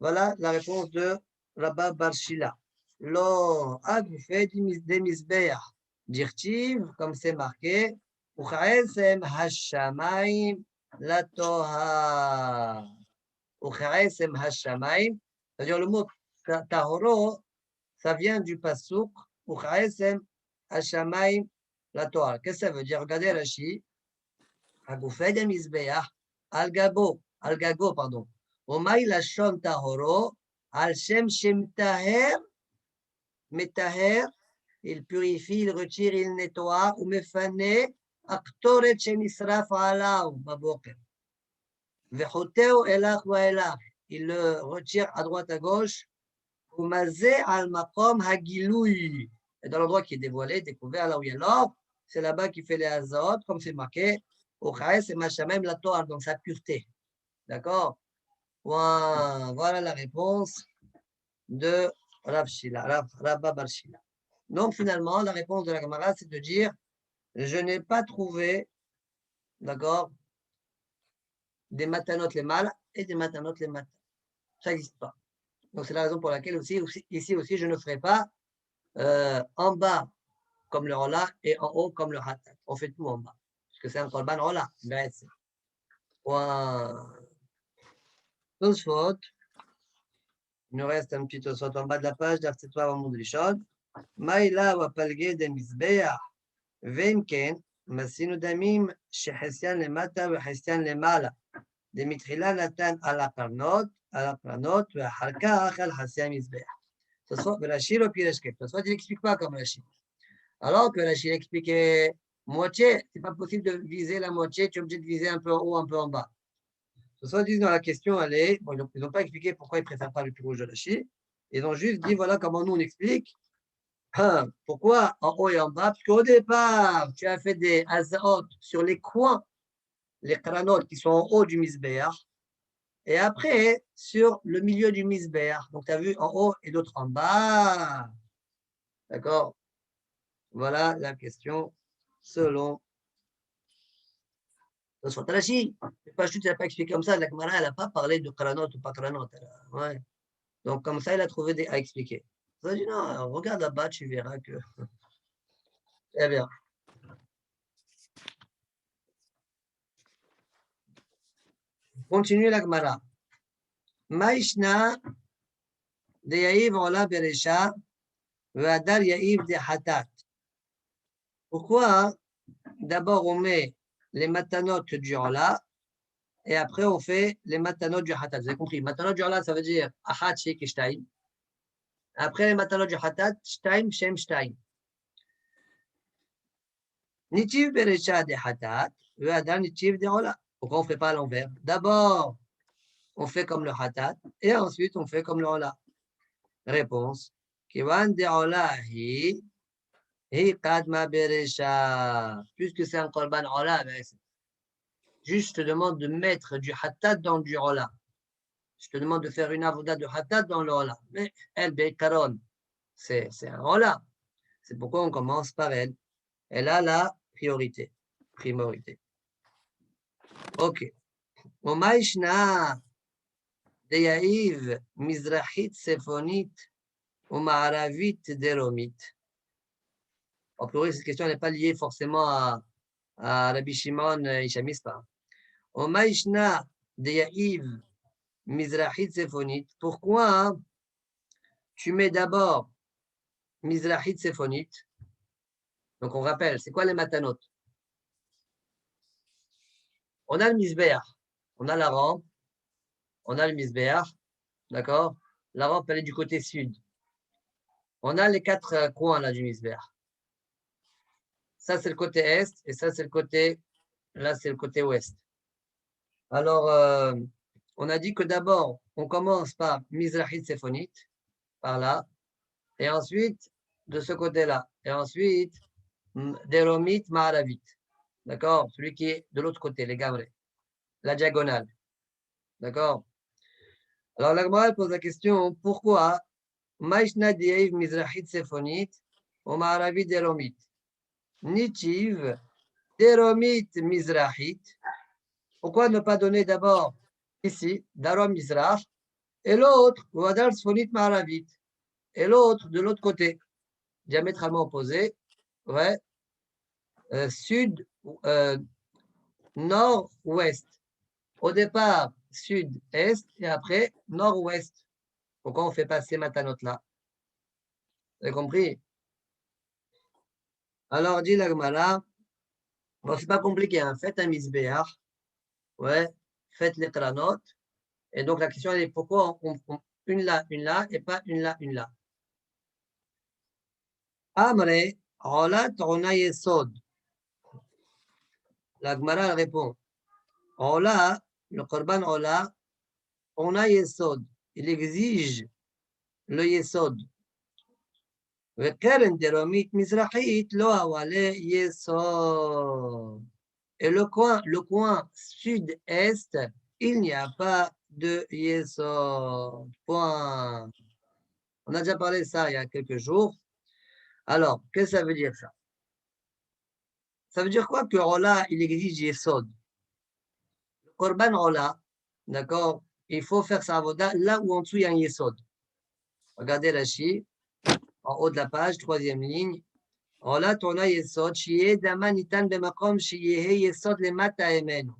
[SPEAKER 1] Voilà la réponse de Rabba Barshila. L'or agufé des mizbeach. Dirtiv, comme c'est marqué, Uchaesem Hashamayim Latoha. Uchaesem Hashamayim, c'est-à-dire le mot Tahoro, ça vient du pasuk Uchaesem Hashamayim Latoha. Qu'est-ce que ça veut dire? Regardez Rashi. Agoufé de Mizbeach, Al-Gago, pardon. Omay Lashon Tahoro, Al-Shem Shem Taher, Metaher, il purifie, il retire, il nettoie, ou mefane, aktoret shem israf alav, baboker. Vechoteo elach wa elach, il le retire à droite, à gauche, ou mazé al makom hagiloui, et dans l'endroit qui est dévoilé, découvert, là où il y a l'or, c'est là-bas qu'il fait les azot, comme c'est marqué, au chaes et machamem la Torah, donc sa pureté. D'accord? Voilà la réponse de Rav Shila, Rabba Bar Shila. Donc, finalement, la réponse de la Gemara, c'est de dire je n'ai pas trouvé, d'accord, des matanot les mâles et des matanot les matins. Ça n'existe pas. Donc, c'est la raison pour laquelle ici aussi, je ne ferai pas en bas comme le rola et en haut comme le hatat. On fait tout en bas. Parce que c'est un korban rola. Tosfot. Il nous reste un petit tosfot en bas de la page d'Artetwa au monde Rishon. Maïla wa palge de Mizbeach. ואם כן, מסינו דמים שחסיין למטה וחסיין למעלה. דמתחילה נתן על הקרנות, ואחר כך על חסי המזבח. ורש"י לא פירש כיף. Tosfot, il n'explique pas comme Rashi. Alors que Rashi expliquait moitié, c'est pas possible de viser la moitié, tu es obligé de viser un peu en haut, un peu en bas. Tosfot disent dans la question, elle est, bon, ils n'ont pas expliqué pourquoi ils ne préfèrent pas le plus rouge de Rashi. Ils ont juste dit, voilà comment nous on explique. Pourquoi en haut et en bas? Parce qu'au départ, tu as fait des azaot sur les coins, les kranot qui sont en haut du misbeach, et après sur le milieu du misbeach. Donc, tu as vu en haut et d'autres en bas. D'accord? Voilà la question selon Tosfot Rashi. Tu n'as pas expliqué comme ça. La Gemara, elle n'a pas parlé de kranot ou pas kranot. Ouais. Donc, comme ça, il a trouvé à expliquer. Il a dit non, regarde là-bas, tu verras que. Eh bien. Continue la Gemara. Maïshna de Yaïv Ola Beresha, Vadar Yaïv de Hatat. Pourquoi d'abord on met les matanotes du Ola et après on fait les matanotes du Hatat? Vous avez compris? Matanotes du Ola, ça veut dire Achat, Shek et Shtaim. Après les matanotes du Hatat, Shtaim, Shem, Shtaim. Nitiv Beresha de Hatat, Vadar Nitiv de Ola. Pourquoi on ne fait pas à l'envers? D'abord, on fait comme le Hatat et ensuite on fait comme le Ola. Réponse. Kivan de Ola hi kadma beresha. Puisque c'est un korban Ola, juste je te demande de mettre du Hatat dans du Ola. Je te demande de faire une avoda de Hatat dans le Ola. Mais El Beikaron, c'est un Ola. C'est pourquoi on commence par elle. Elle a la primorité. Ok. Omaishna de Yaïv Mizrachit Sephonit ou Ma'aravit Deromit. En priori, cette question n'est pas liée forcément à Rabbi Shimon Ishamista. Omaishna de Yaïv Mizrachit Sephonit. Pourquoi tu mets d'abord Mizrachit Sephonit? Donc on rappelle, c'est quoi les matanot? On a le Mizbeach, on a la rampe, on a le Mizbeach, d'accord? La rampe, elle est du côté sud. On a les 4 coins là du Mizbeach. Ça, c'est le côté est, et ça, c'est le côté, là, c'est le côté ouest. Alors, on a dit que d'abord, on commence par Mizrachit Sephonit, par là, et ensuite, de ce côté-là, et ensuite, Deromit Ma'aravit. D'accord? Celui qui est de l'autre côté, les gamrés. La diagonale. D'accord? Alors, la Gemara pose la question, pourquoi Maïshna Diev Mizrachit Sephonit ou Ma'aravit Deromit? Nitiv Deromit Mizrachit. Pourquoi ne pas donner d'abord ici, Darom Mizrach, et l'autre, Wadar Sephonit Ma'aravit, et l'autre de l'autre côté, diamétralement opposé, ouais, sud, nord-ouest. Au départ, sud-est et après nord-ouest. Pourquoi on fait passer ma note là? Vous avez compris? Alors, dit la Gemara, bon, c'est pas compliqué, hein. Faites un misbéach, ouais, faites les kranot. Et donc, la question, elle est pourquoi une là, et pas une là, une là. Amre, Ola Torna Yesod. La Gemara elle répond, Ola, le Korban Ola, on a Yesod. Il exige le Yesod. וקרן דרומית מזרחית לא הוואלה יסוד. Et le coin sud-est, il n'y a pas de Yesod. Point. On a déjà parlé de ça il y a quelques jours. Alors, qu'est-ce que ça veut dire ça? Ça veut dire quoi que Ola, il exige Yesod? Le Korban Ola, d'accord, il faut faire sa avoda là où en dessous il y a un Yesod. Regardez Rashi, en haut de la page, troisième ligne. Ola Tona Yesod, Shiye Dama Nitan Bemakom, Shiye Yesod Lemata Emenu.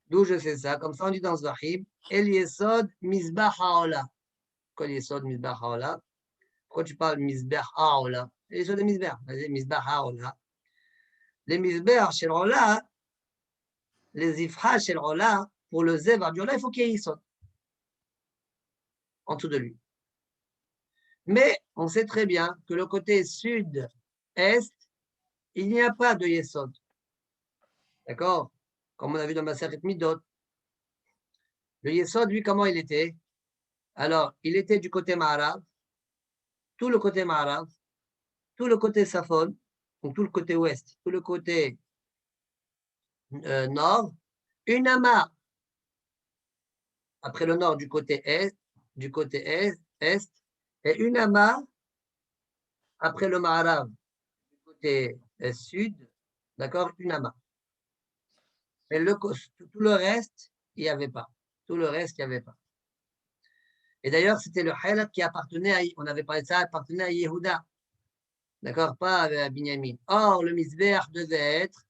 [SPEAKER 1] D'où je sais ça, comme ça on dit dans Zahib, El Yesod Mizbah Haola. Quel Yesod Mizbah Haola? Pourquoi tu parles Mizbah Haola? El Yesod de Mizbah, Mizbah Haola. Les Mizbah chez Ola, les Ifra chez Ola, pour le Zev du Ola, il faut qu'il y ait Yesod en dessous de lui. Mais on sait très bien que le côté sud-est, il n'y a pas de Yesod. D'accord? Comme on a vu dans Maseret Midot. Le Yesod, lui, comment il était? Alors, il était du côté Ma'arav, tout le côté Ma'arav, tout le côté Safon, donc tout le côté ouest, tout le côté nord, une amas après le nord du côté est, et une amas après le Ma'arav du côté sud, d'accord, une amas. Mais tout le reste, il n'y avait pas. Tout le reste, il n'y avait pas. Et d'ailleurs, c'était le halak qui appartenait à, on avait parlé de ça, appartenait à Yehuda. D'accord, pas à Binyamin. Or, le misbeh devait être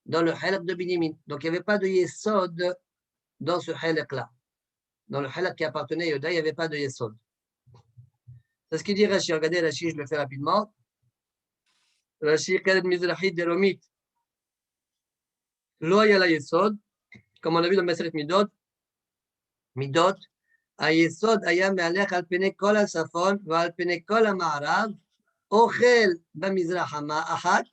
[SPEAKER 1] dans le halak de Binyamin. Donc, il n'y avait pas de Yesod dans ce halak-là. Dans le halak qui appartenait à Yehuda, il n'y avait pas de Yesod. C'est ce qu'il dit Rashi. Regardez Rashi, je le fais rapidement. Rashi, Khaled Mizrahi Deromit. Lo la Yesod, comme on a vu dans Maseret Midot, היסוד היה מהלך על פני כל הצפון ועל פני כל המערב, אוכל במזרח המאחת,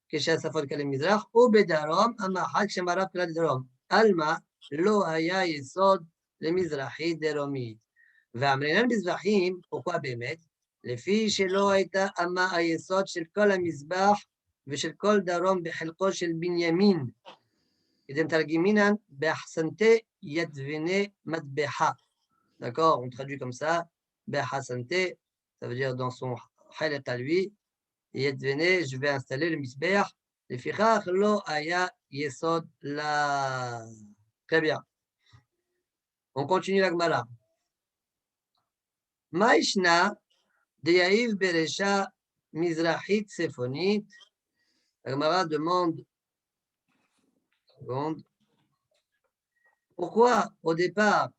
[SPEAKER 1] כשהצפון קלה מזרח, ובדרום המאחת כשמערב קלה דרום. על מה? לא היה יסוד למזרחי דרומית. והמרינן מזרחים, pourquoi באמת? לפי שלא הייתה אמה היסוד של כל המזבח ושל כל דרום בחלקו של בנימין. כדי מתרגמינן באחסנתי ידבני מטבחה. D'accord, on traduit comme ça. Behasante, ça veut dire dans son halak à lui. Yedvene, je vais installer le misbeh. Le fichach lo aya yesod la. Très bien. On continue la Gemara. Maishna de Yaïv Beresha Mizrahit Sephonit. La Gemara demande. Seconde. Pourquoi au départ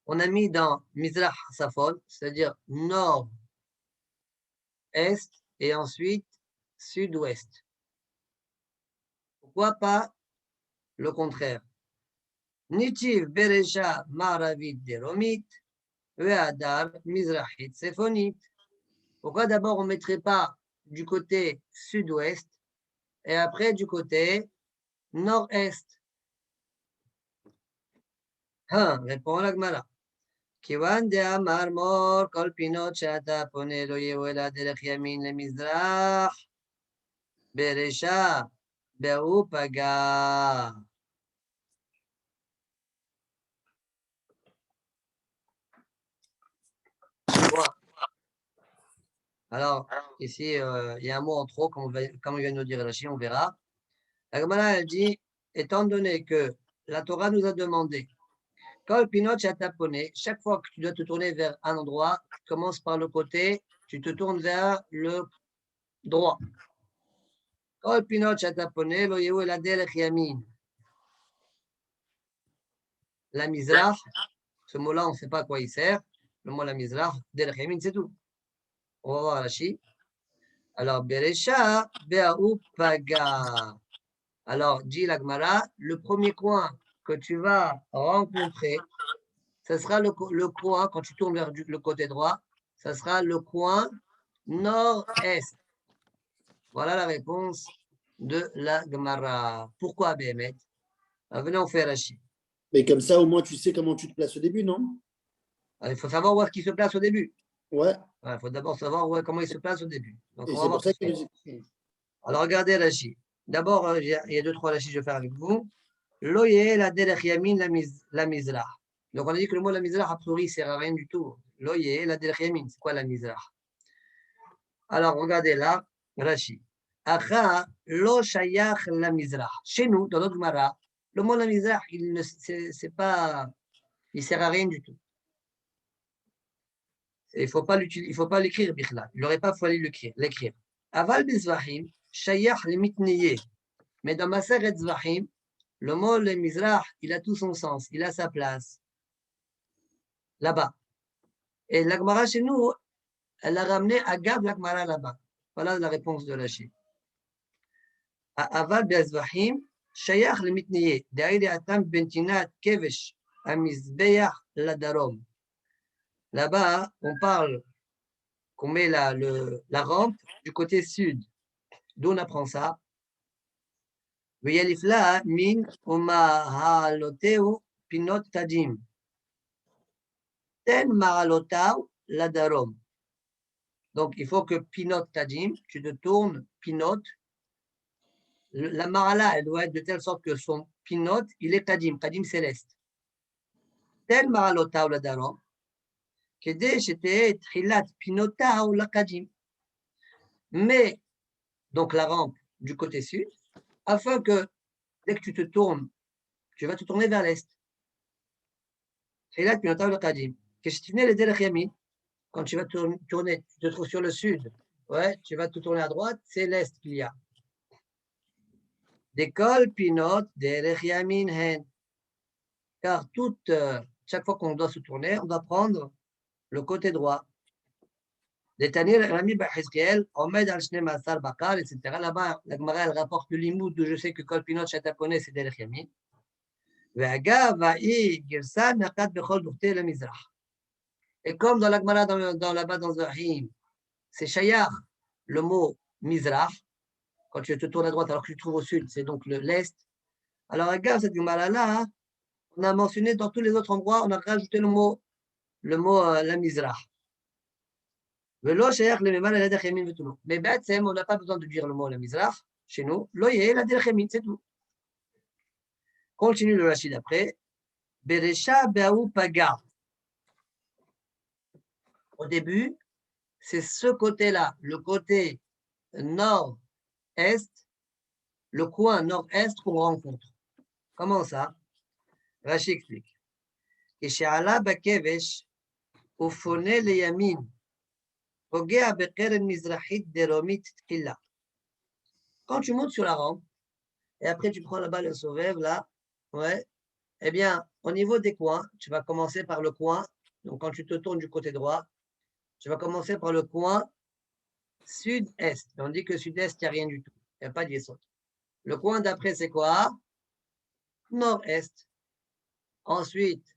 [SPEAKER 1] on a mis dans Mizrach Safon, c'est-à-dire nord, est et ensuite sud-ouest. Pourquoi pas le contraire? Nitiv Beresha Maravid Deromit, Ve'adar Mizrachit Sephonit. Pourquoi d'abord on ne mettrait pas du côté sud-ouest et après du côté nord-est? Répond la Gemara. כיוון דאמר מור כל פינות שאתה פונה לא יהיו אלא דרך ימין למזרח ברשע בהוא פגע. Alors, ici, il y a un mot en trop, comme on vient de nous dire Rashi, on verra. La Gemara, elle dit, étant donné que la Torah nous a demandé Kol pinot chataponé, chaque fois que tu dois te tourner vers un endroit, tu commences par le côté, tu te tournes vers le droit. Kol pinot shatapone lo yehu el derech yamin. La mizrach, ce mot-là, on ne sait pas à quoi il sert. Le mot la mizrach, derech yamin, c'est tout. On va voir Rashi. Alors, Beresha, Be'aou Paga. Alors, dit la Gemara, le premier coin que tu vas rencontrer, ce sera le coin, quand tu tournes vers le côté droit, ce sera le coin nord-est. Voilà la réponse de la Gemara. Pourquoi Béhémet? Venez, on fait Rashi.
[SPEAKER 4] Mais comme ça, au moins, tu sais comment tu te places au début, non?
[SPEAKER 1] Il faut savoir où est-ce qu'il se place au début.
[SPEAKER 4] Ouais.
[SPEAKER 1] Il faut d'abord savoir comment il se place au début. Donc,
[SPEAKER 4] Et
[SPEAKER 1] on va
[SPEAKER 4] c'est
[SPEAKER 1] voir
[SPEAKER 4] pour ça
[SPEAKER 1] tout
[SPEAKER 4] que
[SPEAKER 1] de suite. Alors, regardez Rashi. D'abord, il y a 2-3 Rashi que je vais faire avec vous. Loye la derech yamin la mizrah. Donc, on a dit que le mot la mizrah, a priori, ne sert à rien du tout. Loye la derech yamin. C'est quoi la mizrah? Alors, regardez là, Rashi. Acha lo shayach la mizrah. Chez nous, dans notre Gemara, le mot la mizrah, il ne sert à rien du tout. Il ne faut pas l'écrire, Bichla. Il n'aurait pas fallu l'écrire. Aval bizvahim, shayach le mitniye. Mais dans Maseret Zvahim, le mot le mizrah, il a tout son sens, il a sa place. Là-bas. Et la Gemara chez nous, elle l'a ramené à Gab la Gemara là-bas. Voilà la réponse de Rashi. Aval bizvahim, shayach le mitniye. D'aïli atam bentinat kevesh, amizbeach la darom. Là-bas, on parle qu'on met la rampe du côté sud. D'où on apprend ça? V'yalifla min umahaloteu pinot tadim. Ten mahalotau la darom. Donc, il faut que pinot tadim, tu te tournes pinot. La marala, elle doit être de telle sorte que son pinot, il est tadim. Tadim céleste. Ten mahalotau la darom. Kede j'étais trilat pinotau la kadim. Mais, donc la rampe du côté sud, afin que dès que tu te tournes, tu vas te tourner vers l'est. Trilat pinotau la kadim. Que je tenais les derech yamin. Quand tu vas tourner, tu te trouves sur le sud. Ouais, tu vas te tourner à droite, c'est l'est qu'il y a. D'école, pinot, derech yamin hen. Car chaque fois qu'on doit se tourner, on doit prendre le côté droit. Détanir Rami Bahizkiel, Omed al-Shne Masar Bakar, etc. Là-bas, la Gemara, elle rapporte le limoud d'où je sais que Kol Pinot Chatapone, c'est derech yamin. Ve'agav va'i girsa nakat bechol burte le mizrach. Et comme dans la Gemara, là-bas dans Zahim, c'est shayach, le mot mizrach, quand tu te tournes à droite alors que tu te trouves au sud, c'est donc l'est. Alors regarde cette Gemara-là, on a mentionné dans tous les autres endroits, on a rajouté le mot la mizrach. Mais on n'a pas besoin de dire le mot la mizrach chez nous. Loye la derech yamin, c'est tout. Continue le Rashi d'après. Beresha be'aou paga. Au début, c'est ce côté-là, le côté nord-est, le coin nord-est qu'on rencontre. Comment ça? Rashi explique. Ishéala bakevesh, ufone le yamin, pogea bekeren mizrachit deromit tkila. Quand tu montes sur la rampe, et après tu prends là-bas le sauveur, là, ouais, eh bien, au niveau des coins, tu vas commencer par le coin. Donc, quand tu te tournes du côté droit, tu vas commencer par le coin sud-est. On dit que sud-est, il n'y a rien du tout. Il n'y a pas d'yesod. Le coin d'après, c'est quoi? Nord-est. Ensuite,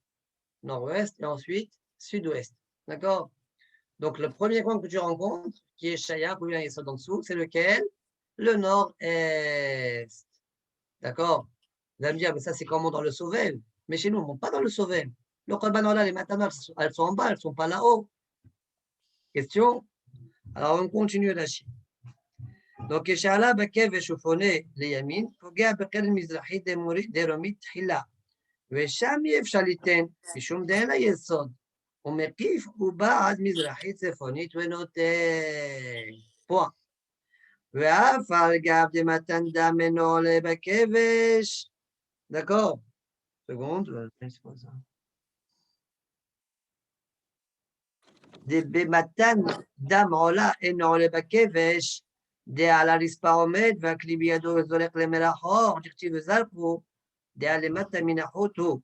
[SPEAKER 1] nord-ouest et ensuite sud-ouest. D'accord? Donc, le premier coin que tu rencontres, qui est Shaya, pour y en dessous, c'est lequel? Le nord-est. D'accord? Vous allez me dire, mais ça, c'est comment dans le Sauvel? Mais chez nous, on ne monte pas dans le Sauvel. Le Korban, les matanot, elles sont en bas, elles ne sont pas là-haut. Question? Alors, on continue Rashi. Donc, Eshala Bakev et Shufone, les Yamin, Fogea Bekel Mizrahi Deromit Hila. ושם אי אפשר ליתן, משום דין היסוד. הוא מקיף ובא עד מזרחית צפונית ונותן. פה. ואף על גב דמתן דם אינו עולה בכבש. דקור. סגונד. במתן דם עולה אינו עולה בכבש, דעל הרצפה עומד והכלי בידו וזולק למרחוק, דכתיב וזרקו, דעל למטה מן החוט הוא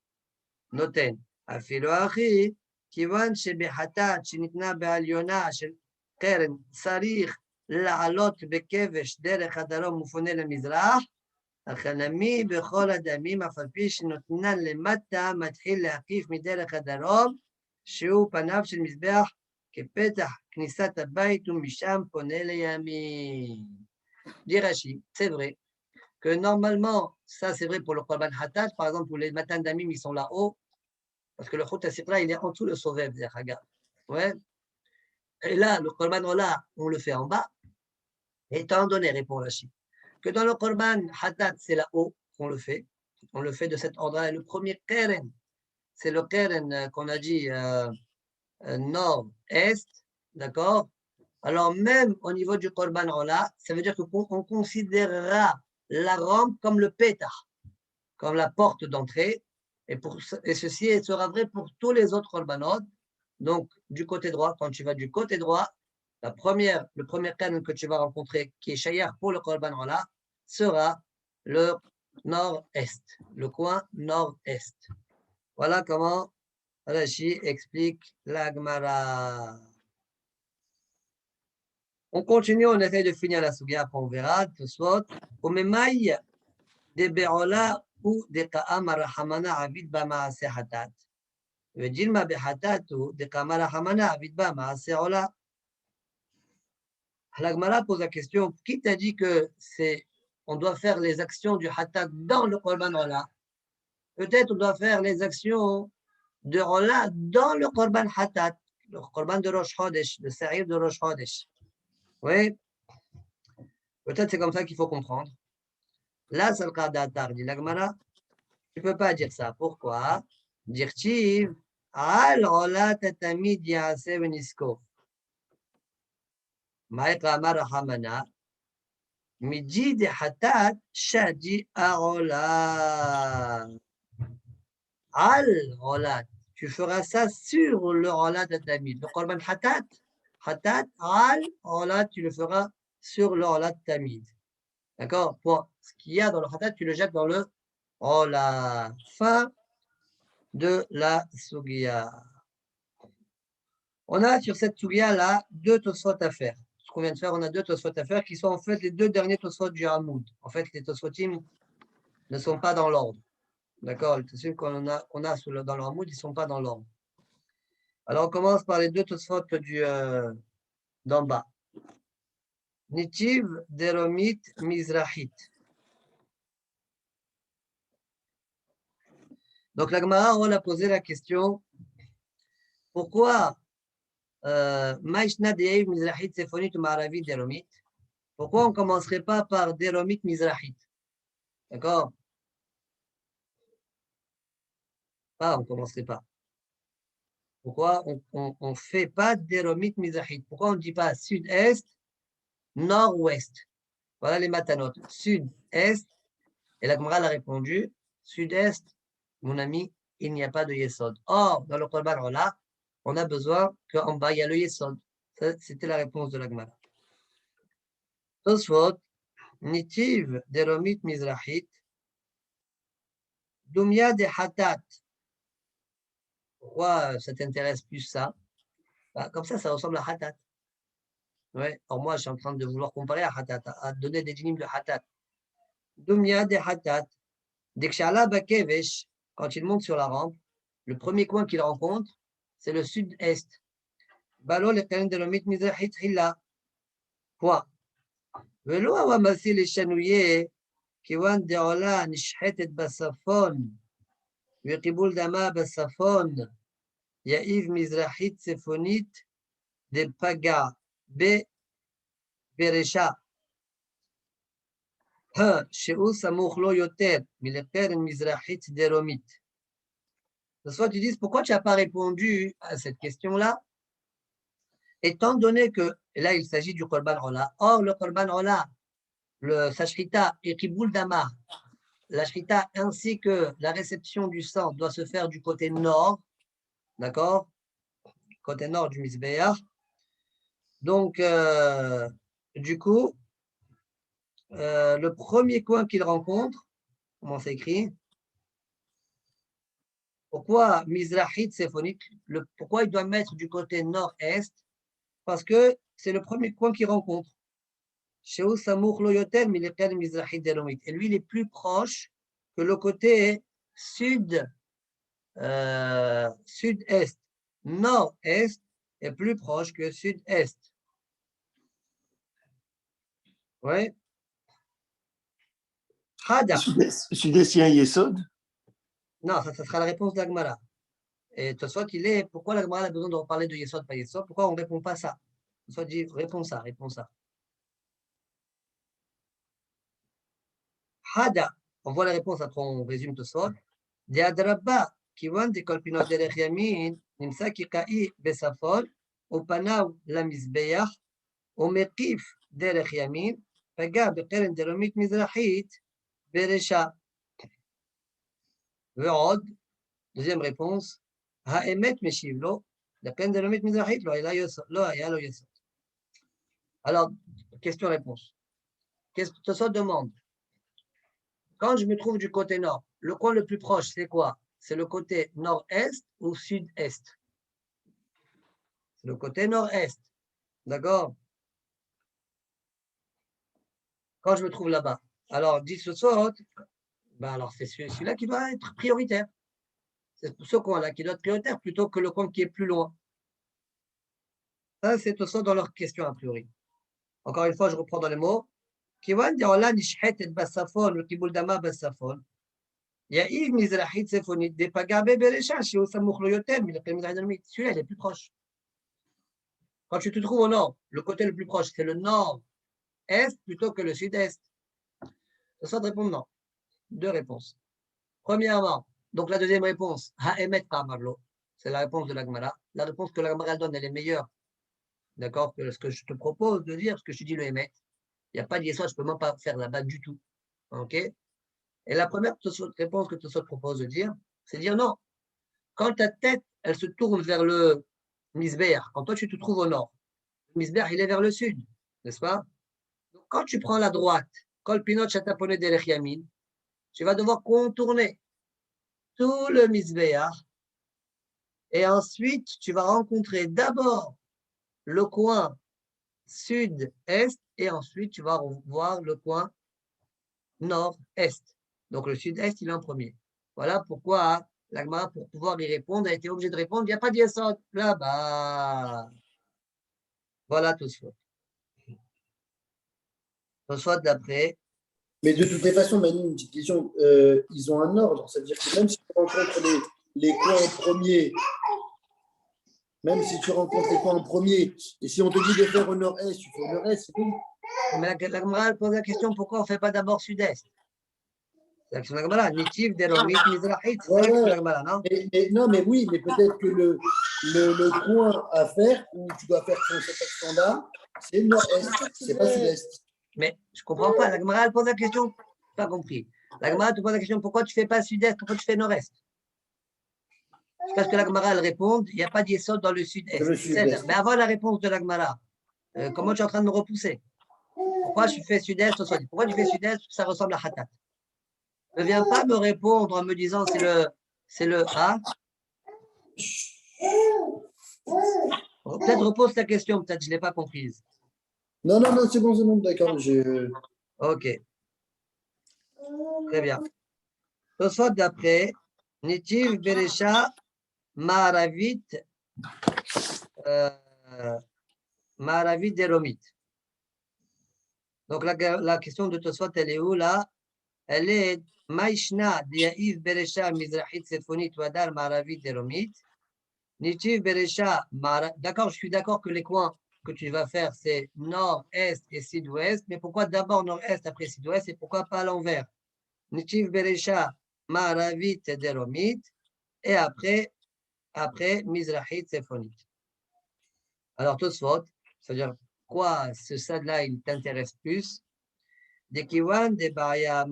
[SPEAKER 1] נותן. אפילו אחי, כיוון שבחטאת שניתנה בעליונה של קרן צריך לעלות בכבש דרך הדרום ופונה למזרח, החנמי בכל הדמים, אף על פי שנותנן למטה, מתחיל להקיף מדרך הדרום, שהוא פניו של מזבח כפתח כניסת הבית, ומשם פונה לימין. Dit Rashi, c'est vrai que normalement, ça c'est vrai pour le Korban Hatat, par exemple pour les matins d'Amim, ils sont là-haut, parce que le Chut HaSitra, il est en dessous le Sovev, ouais. Et là, le Korban Ola, on le fait en bas. Étant donné, répond Rashi, que dans le Korban Hatat, c'est là-haut qu'on le fait. On le fait de cet ordre-là. Le premier Keren, c'est le Keren qu'on a dit nord-est, d'accord? Alors même au niveau du Korban Ola, ça veut dire qu'on considérera la rampe comme le pétard, comme la porte d'entrée, et ceci sera vrai pour tous les autres Korbanot. Donc du côté droit, quand tu vas du côté droit, le premier Keren que tu vas rencontrer, qui est Shayar pour le Korban Ola, sera le nord-est, le coin nord-est. Voilà comment Rashi explique la Gemara. On continue, on essaie de finir la Sugia, après on verra, tout soit. Omemaï de Be'ola ou de Ka'ama Rahamana Avid Ba Ma'ase Hatat. Vedilma Behatat ou de Ka'ama Rahamana Avid Ba Ma'ase Ola. La Gemara pose la question, qui t'a dit que on doit faire les actions du Hatat dans le Korban Ola? Peut-être on doit faire les actions de Ola dans le Korban Hatat, le Korban de Rosh Chodesh, le Sa'ir de Rosh Chodesh. Oui, peut-être c'est comme ça qu'il faut comprendre. Là, c'est le cas d'Atar, dit la Gemara. Tu ne peux pas dire ça. Pourquoi? Dire-t-il, Al Ola Tatamid Yase Venisko. Maïka Amar Hamana. Midi de Hatat Shadi Aola. Al Ola. Tu feras ça sur le Ola Tatamid. Le Korban Hatat. Hatat, Al Ola, tu le feras sur le Ola Tamid. D'accord? Point. Ce qu'il y a dans le Hatat, tu le jettes dans le Ola. Fin de la Sugia. On a sur cette Sugia-là 2 Tosfot à faire. Ce qu'on vient de faire, on a 2 Tosfot à faire qui sont en fait les 2 derniers Tosfot du Hamoud. En fait, les Tosfotim ne sont pas dans l'ordre. D'accord? Les Tosfotim qu'on a dans le Hamoud, ils ne sont pas dans l'ordre. Alors, on commence par les 2 Tosfot d'en bas. Nitiv Deromit Mizrahit. Donc la Gemara, on a posé la question, pourquoi Maïshna Deiv Mizrahit Sephonie ou Maravi Deromit? Pourquoi on ne commencerait pas par Deromit Mizrahit? D'accord? Pas, on ne commencerait pas. Pourquoi on ne fait pas Deromit Mizrahit? Pourquoi on ne dit pas sud-est, nord-ouest? Voilà les matanotes. Sud-est, et la Gemara a répondu, sud-est, mon ami, il n'y a pas de Yesod. Or, dans le Korban Ola, on a besoin qu'en bas, il y a le Yesod. C'était la réponse de la Gemara. Tosfot, Nitiv Deromit Mizrahit, Dumya de Hatat. Pourquoi ça t'intéresse plus ça? Bah, comme ça ressemble à Hatat. Ouais. Alors moi, je suis en train de vouloir comparer à Hatat, à donner des dynimes de Hatat. Dumya de Hatat. Dekshala Bakevesh, quand il monte sur la rampe, le premier coin qu'il rencontre, c'est le sud-est. Balo le Keren Deromit Mizrahit Hilla. Point. Velo Awamasi le Chanouye, Kiwan Deola Nishhetet Basafon, Vikibul Dama Basafon, Yaïv Mizrahit Sephonit, de Paga, Be Beresha. Sheu Samouch Lo Yoter, Mileper Mizrahit Deromit. Soit tu dis, pourquoi tu n'as pas répondu à cette question-là? Étant donné que, et là il s'agit du Korban Ola, or le Korban Ola, sa shrita et Kiboul Dama, la shrita ainsi que la réception du sang doit se faire du côté nord, d'accord? Côté nord du Mizbeach. Donc, du coup, le premier coin qu'il rencontre, comment c'est écrit? Pourquoi Mizrahit Séphonique? Pourquoi il doit mettre du côté nord-est? Parce que c'est le premier coin qu'il rencontre. Et lui, il est plus proche que le côté sud-est. Nord-est est plus proche que sud-est. Oui. Hada.
[SPEAKER 3] Sud-est, il y a un Yesod.
[SPEAKER 1] Non, ça sera la réponse d'Agmara. Et Tosfot, pourquoi l'Agmara a besoin de reparler de Yesod, pas Yesod? Pourquoi on ne répond pas ça? Tosfot dit, réponds ça, réponds ça. Hada, on voit la réponse, après on résume Tosfot. Diadrabba, kiwan de kolpinot derech yamin, nimsa ki ka'i besafol, upanaw la mizbeach, umekif derech yamin, פגע בקרן דרומית מזרחית ברשע. ועוד, deuxième réponse, האמת משיב לו, לקרן דרומית מזרחית לא היה לו יסוד. Alors, question-réponse. Qu'est-ce que ça demande? Quand je me trouve du côté nord, le coin le plus proche, c'est quoi? C'est le côté nord-est ou sud-est? C'est le côté nord-est. D'accord? Quand je me trouve là-bas. Alors, dit ce sort, ben alors c'est celui-là qui doit être prioritaire. C'est ce coin-là qui doit être prioritaire plutôt que le coin qui est plus loin. Ça, c'est tout ça dans leur question a priori. Encore une fois, je reprends dans les mots. Kiwan di'ola nishhet et basafon, le kiboul dama basafon. Ya'iv mizrahit séphonite, des pagabé berecha, chez Osamouch loyotem, il est celui-là, il est plus proche. Quand tu te trouves au nord, le côté le plus proche, c'est le nord-est plutôt que le sud-est. Ça répond non. Deux réponses. Premièrement, donc la deuxième réponse, ha'emet marlo, c'est la réponse de l'Agmara. La réponse que l'Agmara donne, elle est meilleure. D'accord? Que ce que je te propose de dire, ce que je te dis le émet, il n'y a pas d'yesod, je ne peux même pas faire là-bas du tout. OK? Et la première réponse que Tosot propose de dire, c'est dire non. Quand ta tête, elle se tourne vers le Misber, quand toi tu te trouves au nord, le Misber, il est vers le sud, n'est-ce pas? Donc, quand tu prends la droite, Kol Pinot Chatapone Derech Yamin, tu vas devoir contourner tout le Misbéach et ensuite tu vas rencontrer d'abord le coin sud-est et ensuite tu vas voir le coin nord-est. Donc le sud-est, il est en premier. Voilà pourquoi l'Agmara, pour pouvoir y répondre, a été obligé de répondre, il n'y a pas d'Yesod là-bas. Voilà tout soit. Tout soit d'après.
[SPEAKER 4] Mais de toutes les façons, Manu, une petite question. Ils ont un ordre. C'est-à-dire que même si tu rencontres les coins en premier, même si tu rencontres les coins en premier, et si on te dit de faire au nord-est, tu fais au nord-est, c'est tout.
[SPEAKER 1] Mais l'Agmara pose la question, pourquoi on ne fait pas d'abord sud-est? C'est la question de l'Agmara. Nitiv, Deromit, Mizrahit, c'est ça la question de l'Agmara, non?
[SPEAKER 4] Non, mais oui, mais peut-être que le coin à faire, où tu dois faire ton standard, c'est le nord-est, c'est pas sud-est.
[SPEAKER 1] Mais je ne comprends pas. L'Agmara, elle pose la question, pas compris. L'Agmara te pose la question, pourquoi tu ne fais pas sud-est, pourquoi tu fais nord-est? Parce que l'Agmara, elle répond, il n'y a pas d'Yesod dans le sud-est. Mais avant la réponse de l'Agmara, comment tu es en train de me repousser? Pourquoi tu fais sud-est? Pourquoi tu fais sud-est? Ça ressemble à Hatat. Ne viens pas me répondre en me disant c'est le A. Peut-être repose ta question, peut-être je ne l'ai pas comprise.
[SPEAKER 4] Non, c'est bon, d'accord.
[SPEAKER 1] Ok. Très bien. Tosfot d'après, Nitiv Beresha Maharavit Maharavit Deromit. Donc la question de Tosfot, elle est où là? Elle est Maishna Diaïv Beresha Mizrahit Séphonit Wadar Maharavit Deromit. Nitiv Beresha D'accord, je suis d'accord que les coins que tu vas faire, c'est nord-est et sud-ouest. Mais pourquoi d'abord nord-est après sud-ouest et pourquoi pas à l'envers? Nitiv Beresha Maharavit Deromit. Et après Mizrahit Séphonit. Alors, Tosfot, c'est-à-dire quoi ce stade-là, il t'intéresse plus? Des kiwan, des baya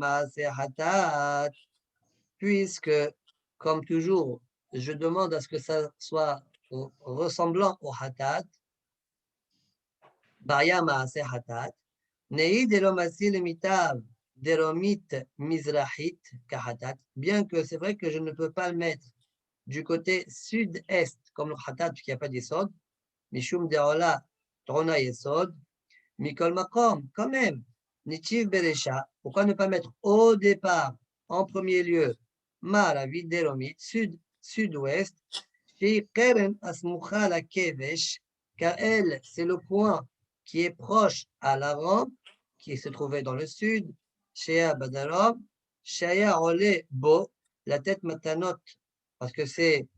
[SPEAKER 1] hatat, puisque, comme toujours, je demande à ce que ça soit ressemblant au hatat, baya hatat, Neid elomasi lemitav deromit mizrahit kahatat. Bien que c'est vrai que je ne peux pas le mettre du côté sud-est, comme le khatat, qui n'y a pas d'esod, mishum deola trona yesod, mikol makom, quand même, nitiv beresha. Pourquoi ne pas mettre au départ, en premier lieu, maravi deromit, sud-ouest, chez keren asmucha la kevesh, car elle, c'est le point qui est proche à la rampe, qui se trouvait dans le sud, chez Abadarom, Shaya Ole Bo, la tête matanot, parce que c'est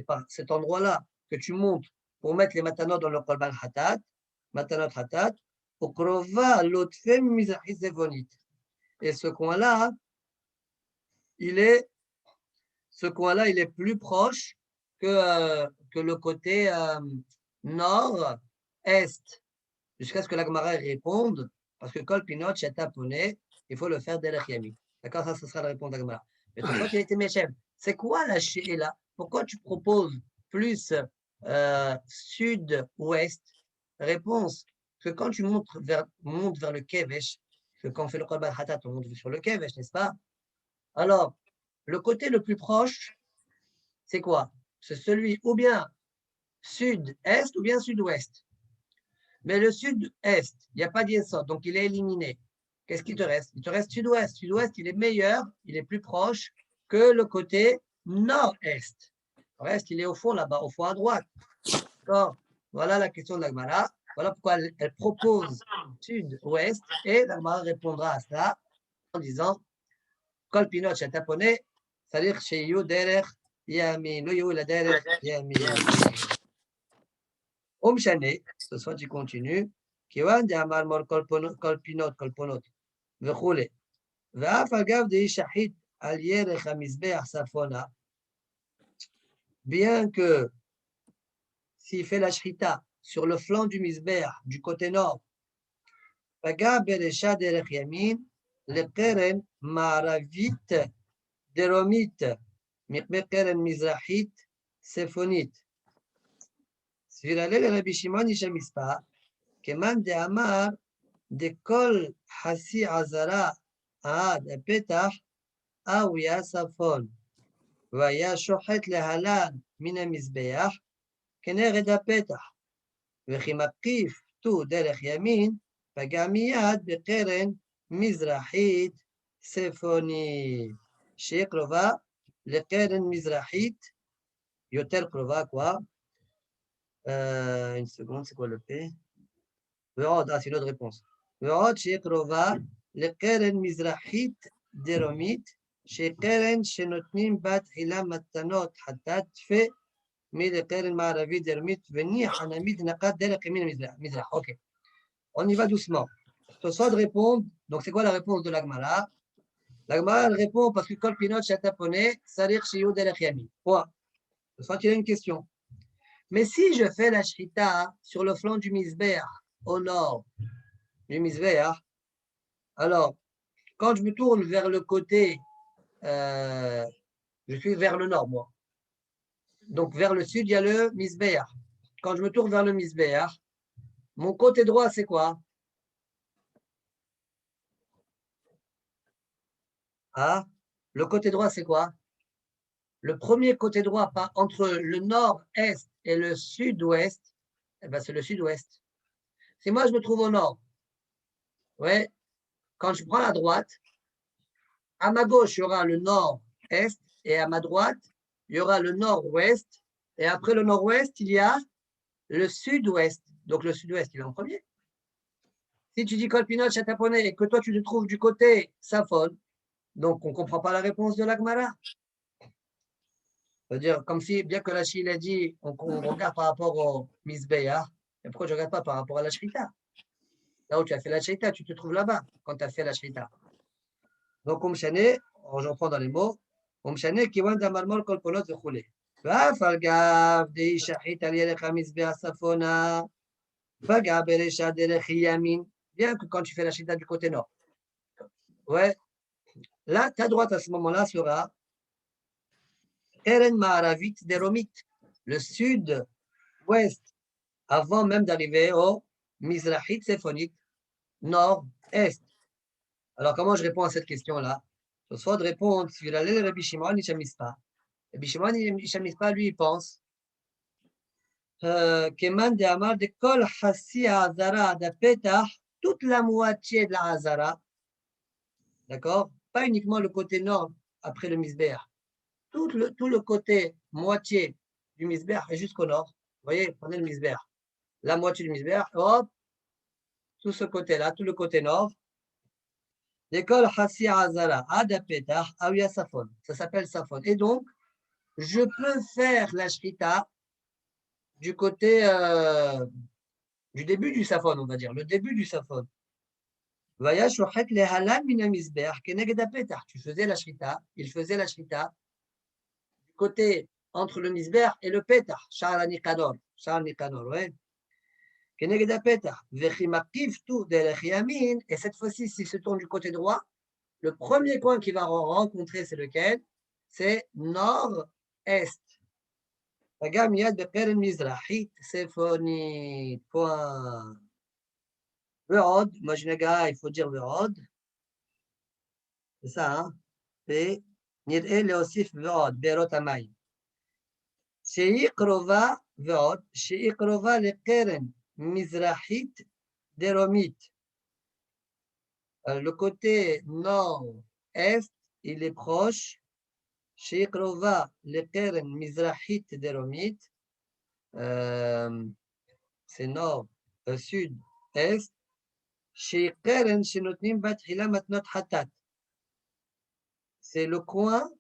[SPEAKER 1] par cet endroit-là que tu montes pour mettre les matanot dans le Korban Hatat, matanot Hatat, au Krova Lotfem Mizrahi Zevonit. Et ce coin-là, il est plus proche que le côté nord-est, jusqu'à ce que la Gemara réponde, parce que Kol Pinot, Chataponé, il faut le faire derrière Yami. D'accord, ça, ce sera la réponse de la Gemara. Mais toi, tu as été Mechem. C'est quoi la Sheila? Pourquoi tu proposes plus sud-ouest? Réponse, que quand tu montes vers le Kevesh, que quand on fait le Korban Hatat, on monte sur le Kevesh, n'est-ce pas? Alors, le côté le plus proche, c'est quoi? C'est celui ou bien sud-est ou bien sud-ouest. Mais le sud-est, il n'y a pas d'Yesod, donc il est éliminé. Qu'est-ce qui te reste? Il te reste sud-ouest. Sud-ouest, il est meilleur, il est plus proche que le côté nord-est. Le reste, il est au fond là-bas, au fond à droite. D'accord? Voilà la question de la Gemara. Voilà pourquoi elle propose sud-ouest et la Gemara répondra à cela en disant Kol pinot shataponé, c'est-à-dire chez Yu derech yamin, lo Yu la derech yamin. Omshane, ce soit tu continues, Kiwan de Amar Mor Kol pinot, Vechule. Ve'af agav de Ishahit al yerech hamizbeach safona. Bien que s'il fait la shrita sur le flanc du misbeach du côté nord, Paga beresha derech yamin, le keren ma'aravit deromit, mikme keren mizrahit sefonit. Svirale le Rabbi Shimon ish mispa, keman de Amar de kol hasi azara ad petach aouya safon. והיה שוחט להלן מן המזבח כנגד הפתח, וכי מקיף ט"ו דרך ימין, פגע מיד בקרן מזרחית צפונית, שהיא קרובה לקרן מזרחית, יותר קרובה quoi? Une seconde, c'est quoi le P? ועוד, c'est une autre réponse. ועוד שהיא קרובה לקרן מזרחית דרומית, שקרן שנותנים בתחילה מתנות חטאת תפה מלקרן מערבית דרומית וניחא נעמיד נקט דרך ימין מזרח. Ok, on y va doucement. Tosfot répond, donc c'est quoi la réponse de l'Agmara? L'Agmara répond parce que Kol Pinot Chataponé, Salir Shiyu Derech Yamin. Point. Tosfot, il a une question. Mais si je fais la shrita sur le flanc du Mizbeach, au nord du Mizbeach, alors, quand je me tourne vers le côté je suis vers le nord, moi. Donc, vers le sud, il y a le Misbeach. Quand je me tourne vers le Misbeach, mon côté droit, c'est quoi? Ah, le côté droit, c'est quoi? Le premier côté droit, pas entre le nord-est et le sud-ouest, eh ben, c'est le sud-ouest. Si moi, je me trouve au nord, ouais, quand je prends la droite, à ma gauche, il y aura le nord-est et à ma droite, il y aura le nord-ouest. Et après le nord-ouest, il y a le sud-ouest. Donc le sud-ouest, il est en premier. Si tu dis Kol Pinot Chataponé et que toi, tu te trouves du côté Safon, donc on ne comprend pas la réponse de l'Agmara. C'est-à-dire, comme si, bien que la Chile a dit, on regarde par rapport au Misbeah, et pourquoi je ne regarde pas par rapport à la Shrita? Là où tu as fait la Shrita, tu te trouves là-bas quand tu as fait la Shrita. Donc, Omshane, j'en prends dans les mots, Omshane, Kiwan Damarmol Kol Ponot Vechule. ואף על גב דאי שחית על ירך המזבח צפונה, פגע ברשע דרך ימין, bien que quand tu fais la shita du côté nord. Ouais, là, ta droite à ce moment-là sera Keren Ma'aravit Deromit, le sud-ouest, avant même d'arriver au Mizrahit Sephonite. nord, est. Alors, comment je réponds à cette question-là? Soit de répondre, il allait le Rabbi Shimon, il ne pas. Rabbi Shimon, il ne pas, lui, il pense. Keman de Amar de Kol Hassi Azara de Petah, toute la moitié de la Hazara, d'accord? Pas uniquement le côté nord après le Misber. Tout le côté moitié du Misber est jusqu'au nord. Vous voyez, prenez le Misber. La moitié du Misber, hop, tout ce côté-là, tout le côté nord. L'école Hassi Azara, Ada Petah, Aouya Safon. Ça s'appelle Safon. Et donc, je peux faire la Shrita du côté du début du Safon, on va dire, le début du Safon. Tu faisais la Shrita, il faisait la Shrita du côté entre le Misber et le Petah, Sha'ar Nikador, ouais. Et cette fois-ci, s'il se tourne du côté droit, le premier coin qu'il va rencontrer, c'est lequel? C'est nord-est. וגם מיד בקרן מזרחית צפונית. point. ועוד, מה שנקרא, il faut dire ועוד. c'est ça, hein? ונראה להוסיף ועוד, בארות המים. שהיא קרובה ועוד, שהיא קרובה לקרן מזרחית דרומית. Le côté nord-est, il est proche. שהיא קרובה לקרן מזרחית דרומית. c'est nord, sud, est. Chez Keren, chez Notnim Batchila Matnot Hatat. C'est le coin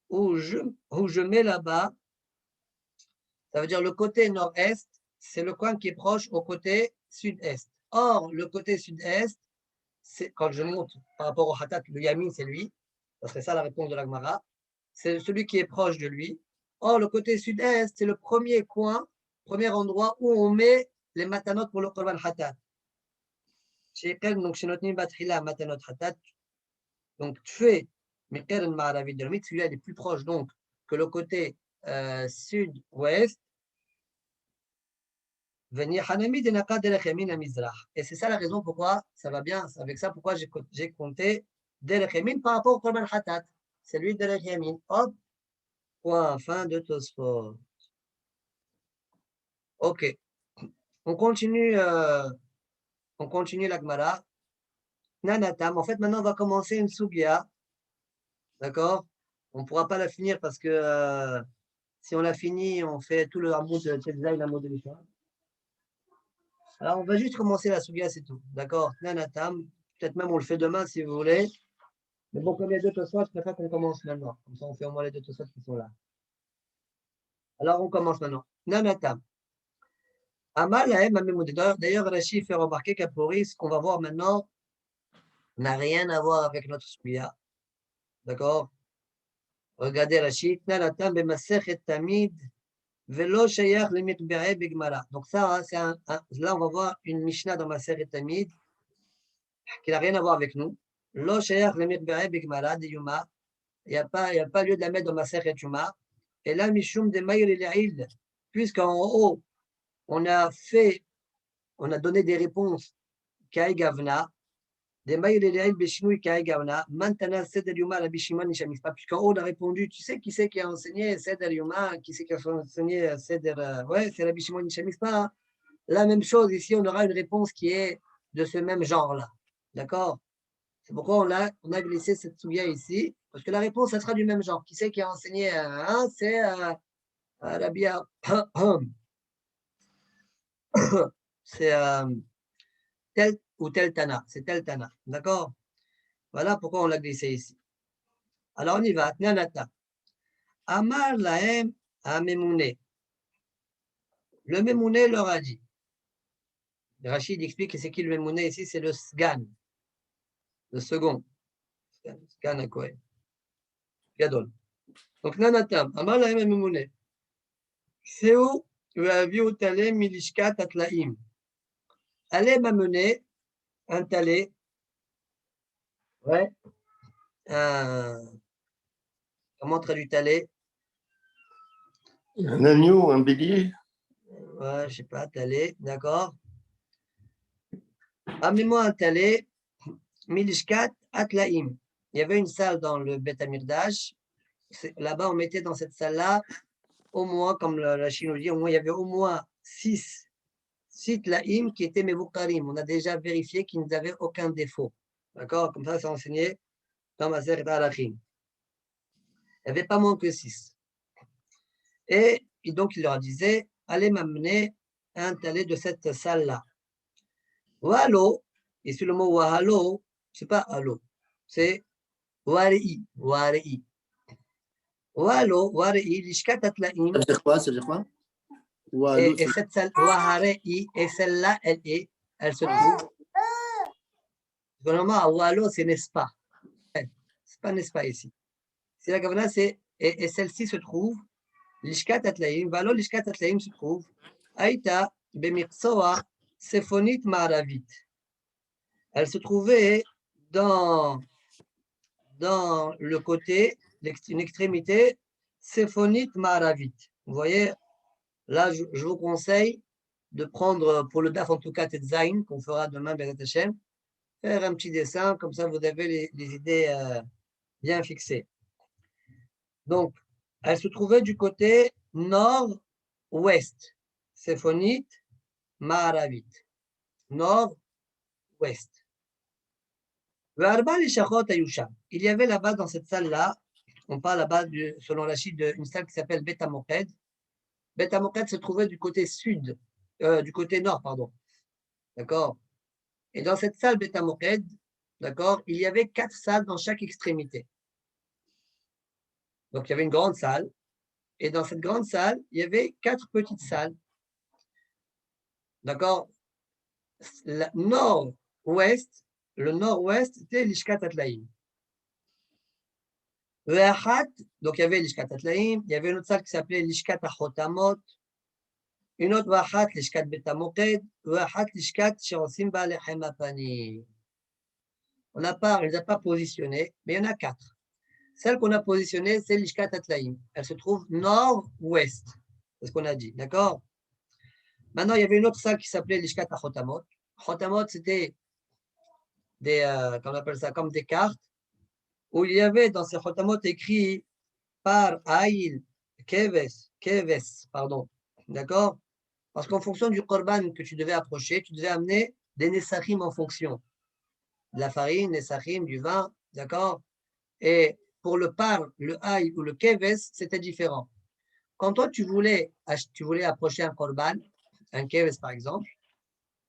[SPEAKER 1] où je mets là-bas. Ça veut dire le côté nord-est, c'est le coin qui est proche au côté sud-est. Or, le côté sud-est, c'est quand je monte par rapport au Hatat, le Yamin, c'est lui. Ça serait ça la réponse de la Gemara. C'est celui qui est proche de lui. Or, le côté sud-est, c'est le premier coin, premier endroit où on met les matanot pour le Korban Hatat. Donc, chez Notnim Batchila Matanot Hatat, donc tu fais Mekeren Ma'aravi Dermit, celui-là il est plus proche donc que le côté sud-ouest. Et c'est ça la raison pourquoi ça va bien avec ça, pourquoi j'ai compté Derech Yamin par rapport au Korban Hatat. C'est lui Derech Yamin. Hop, point, fin de Tosfot. Ok, on continue la Gemara. Nanatam, en fait maintenant on va commencer une Sugia. D'accord? On ne pourra pas la finir parce que si on la finit, on fait tout le hamoud de Tzetzai, l'hamoud de l'Ishma. Alors, on va juste commencer la Sugia, c'est tout. D'accord? Nanatam. Peut-être même on le fait demain si vous voulez. Mais bon, comme il y a deux Tosfot, je préfère qu'on commence maintenant. Comme ça, on fait au moins les deux Tosfot qui sont là. Alors, on commence maintenant. Nanatam. Amal Lahem Amemoudé. D'ailleurs, Rashi fait remarquer qu'à Pori, ce qu'on va voir maintenant n'a rien à voir avec notre Sugia. D'accord? Regardez Rashi. Nanatam Bemasechet Tamid. Velo Shayach le Mikbere Bigmara. Donc, ça, c'est là, on va voir une Mishnah dans Masechet Tamid qui n'a rien à voir avec nous. Lo Shayach le Mikbere Bigmara de Yuma. Il n'y a pas lieu de la mettre dans Masechet Yuma. Et là, Mishum de Mayr el puisqu'en haut, on a donné des réponses Kai Gavna, des Mayr el Beshinui Kai Gavna, Mantana Seder Yuma, Rabbi Shimon Nishamis pas, puisqu'en haut, on a répondu, tu sais qui c'est qui a enseigné Seder Yuma, qui c'est qui a enseigné Seder, ouais, c'est Rabbi Shimon Nishamis pas. La même chose, ici, on aura une réponse qui est de ce même genre-là. D'accord? C'est pourquoi on a glissé cette souya ici, parce que la réponse, ça sera du même genre. Qui c'est qui a enseigné c'est Rabbi c'est tel ou tel Tana. C'est tel Tana. D'accord? Voilà pourquoi on l'a glissé ici. Alors on y va. Nanata. Amar lahem amemouné. Le Memouné leur a dit. Rachid explique que c'est qui le Memouné ici, c'est le Sgan. Le second. Sgan à quoi? Gadol. Donc Nanatam. Amar lahem amemouné. C'est où Vaviu Talé Milishkat Atlaim. Allez m'amener un talé. Ouais. Comment traduit talé?
[SPEAKER 3] Un agneau, un bélier.
[SPEAKER 1] Ouais, je sais pas, talé, d'accord. Amenez-moi un talet, Milishkat Atlaim. Il y avait une salle dans le Beth Amidrash. Là-bas, on mettait dans cette salle-là, au moins, comme la Chine nous dit, il y avait au moins 6 Tlaim qui étaient Mevoukarim. On a déjà vérifié qu'ils n'avaient aucun défaut. D'accord? Comme ça, c'est enseigné dans ma Masechet Arachim. Il n'y avait pas moins que 6. Et donc, il leur disait, allez m'amener un talet de cette salle-là. Walo, et sur le mot wahalo, ce n'est pas halo, c'est wari'i, wari'i. Walo, wari'i, lishkat atlaim.
[SPEAKER 4] Ça veut dire quoi? Ça veut dire quoi?
[SPEAKER 1] Et cette salle, wahari'i, et celle-là, elle se trouve. Normalement, walo, c'est n'est-ce pas. C'est pas n'est-ce pas ici. C'est la gavana, c'est, et celle-ci se trouve, lishkat atlaim, walo, lishkat atlaim se trouve, aïta, bemiqsoa, séphonite ma'aravit. Elle se trouvait dans le côté, une extrémité, séphonite ma'aravite. Vous voyez, là, je vous conseille de prendre, pour le DAF en tout cas, Tetzain, qu'on fera demain, Bezat Hashem, faire un petit dessin, comme ça vous avez les idées bien fixées. Donc, elle se trouvait du côté nord-ouest, séphonite ma'aravite, nord-ouest. Il y avait là-bas, dans cette salle-là, on parle là-bas, selon la Chine, d'une salle qui s'appelle Bet HaMoked. Bet HaMoked se trouvait du côté sud, du côté nord, pardon. D'accord? Et dans cette salle Bet HaMoked, d'accord, il y avait 4 salles dans chaque extrémité. Donc, il y avait une grande salle. Et dans cette grande salle, il y avait 4 petites salles. D'accord? Le nord-ouest, c'était l'Ishkat Atlaim. Donc il y avait l'Ishkat Atlaim, il y avait une autre salle qui s'appelait l'Ishkat Achotamot, une autre Wachat, l'Ishkat Betamoked, Wachat, l'Ishkat Shirosim Ba'alechem Apani. On ne les a pas positionnées, mais il y en a 4. Celle qu'on a positionnée, c'est l'Ishkat Atlaim. Elle se trouve nord-ouest. C'est ce qu'on a dit, d'accord? Maintenant, il y avait une autre salle qui s'appelait l'Ishkat Achotamot. Chotamot, c'était des, on appelle ça, comme des cartes, où il y avait dans ces Chotamot écrit par Aïl, Keves, pardon, d'accord? Parce qu'en fonction du korban que tu devais approcher, tu devais amener des Nessachim en fonction. De la farine, Nessachim, du vin, d'accord? Et pour le par, le Aïl ou le Keves, c'était différent. Quand toi, tu voulais approcher un korban, un Keves par exemple,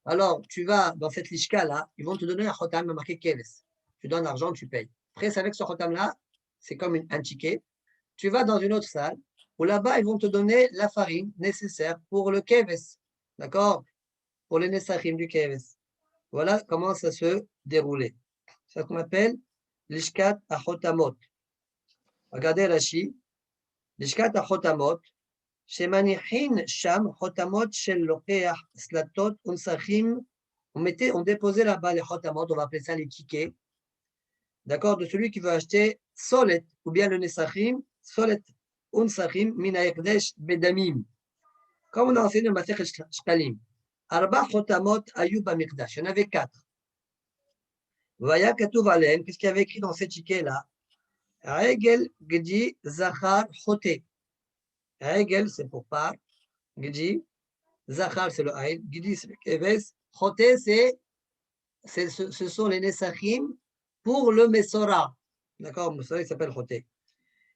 [SPEAKER 1] alors tu vas dans cette lishka-là, ils vont te donner un chotam marqué Keves. Tu donnes l'argent, tu payes. Après, c'est avec ce chotam-là, c'est comme un ticket. Tu vas dans une autre salle où là-bas, ils vont te donner la farine nécessaire pour le keves. D'accord? Pour les nesachim du keves. Voilà comment ça se déroulait. C'est ce qu'on appelle l'ishkat achotamot. Regardez Rashi. L'ishkat achotamot. Shemanihin sham chotamot shel lokeach slatot unsachim. On déposait là-bas les chotamot, on va appeler ça les tickets. D'accord? De celui qui veut acheter solet ou bien le nesachim, solet unsachim mina ekdesh bedamim. Comme on a enseigné dans Masechet Shkalim, Arba chotamot ayu bamikdash. Il y en avait 4. Vaya katuv aleem, qu'est-ce qu'il y avait écrit dans ces tickets-là? Regel gedi zachar chote. Regel, c'est pour part. Gedi, zachar, c'est le aïl. Gedi, c'est le keves. Chote, ce sont les nesachim pour le mesora. D'accord? Le mesora, il s'appelle chote.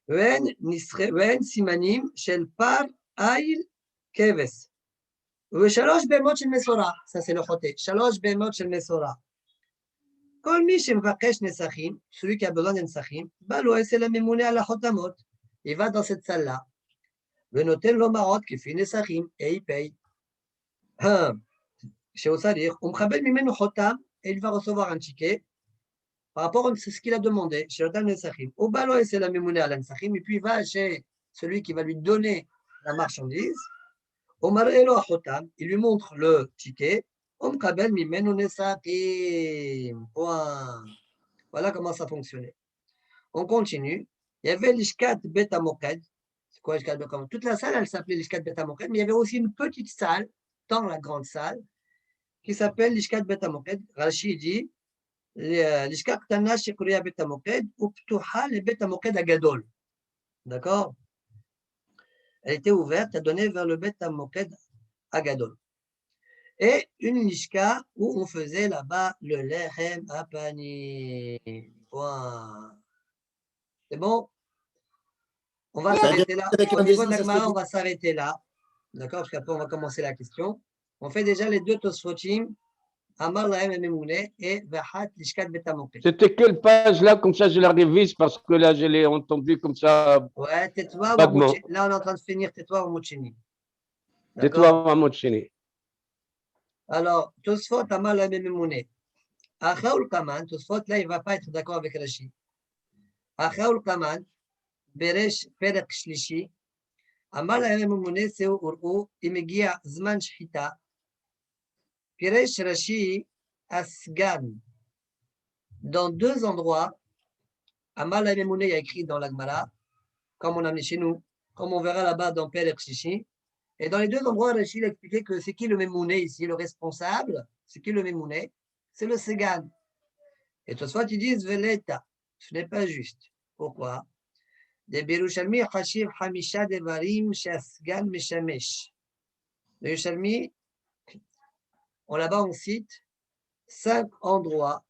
[SPEAKER 1] Wen simanim shel par aïl keves. ושלוש בהמות של מסורה, ça c'est le חוטא, 3 בהמות של מסורה. כל מי שמבקש נסחים, celui qui a besoin de נסחים, בא לו אצל הממונה על החותמות, il va dans cette salle-là, ונותן לו מעות כפי נסחים, et il paye. כשהוא צריך, הוא מקבל ממנו חותם, et il va recevoir un ticket, par rapport à ce qu'il a demandé, chez אותם נסחים. הוא בא לו אצל הממונה על הנסחים, et puis il va chez celui qui va lui donner la marchandise, il lui montre le ticket. Voilà comment ça fonctionnait. On continue. Il y avait l'Ishkat Bet HaMoked. C'est quoi l'Ishkat Bet HaMoked? Toute la salle, elle s'appelait l'Ishkat Bet HaMoked, mais il y avait aussi une petite salle, dans la grande salle, qui s'appelle l'Ishkat Bet HaMoked. Rashi dit l'Ishkat Ktana Shekuriya Bet HaMoked Uptuha le Bet HaMoked Agadol. D'accord? Elle était ouverte, elle donnait vers le Bet HaMoked Agadol. Et une Lishka où on faisait là-bas le Lechem Apani. Point. C'est bon? On va s'arrêter là.
[SPEAKER 4] Avec
[SPEAKER 1] Au
[SPEAKER 4] un
[SPEAKER 1] niveau de
[SPEAKER 4] dessin,
[SPEAKER 1] la
[SPEAKER 4] ça se
[SPEAKER 1] Gemara,
[SPEAKER 4] dit.
[SPEAKER 1] on va s'arrêter là. D'accord? Parce qu'après, on va commencer la question. On fait déjà les deux Tosfotim, Amar Lahem et Memouné et Vahat Lishkat Bet HaMoked.
[SPEAKER 2] C'était quelle page là? Comme ça, je la révise parce que là, je l'ai entendu comme ça,
[SPEAKER 1] Ouais, tais-toi,
[SPEAKER 2] vaguement.
[SPEAKER 1] là, on est en train de finir tais-toi, Moucheni.
[SPEAKER 2] Tais-toi,
[SPEAKER 1] D'accord?
[SPEAKER 2] Mahmoud Chini.
[SPEAKER 1] Alors, Tosfot, Amar Lahem et Memouné. Achaoul Kaman, Tosfot, là, il ne va pas être d'accord avec Rashi. Achaoul Kaman, Beresh Perek Shlishi, Amar Lahem et Memouné, Seo Ur'u, Imegia Zman Shchita, Piresh Rashi, Asgan. Dans deux endroits, Amar Lahem et Memouné, il y a écrit dans l'Agmara, comme on a mis chez nous, comme on verra là-bas dans Perek Shlishi. Et dans les deux endroits, Rashi a expliqué que c'est qui le Memouné ici, le responsable, c'est qui le Memouné? C'est le Segan. Et toutefois, ils disent Veleta. Ce n'est pas juste. Pourquoi? De Birushalmi Hashiv Hamisha Devarim Shasgan Meshamesh. Le Yerushalmi, là-bas, on cite 5 endroits,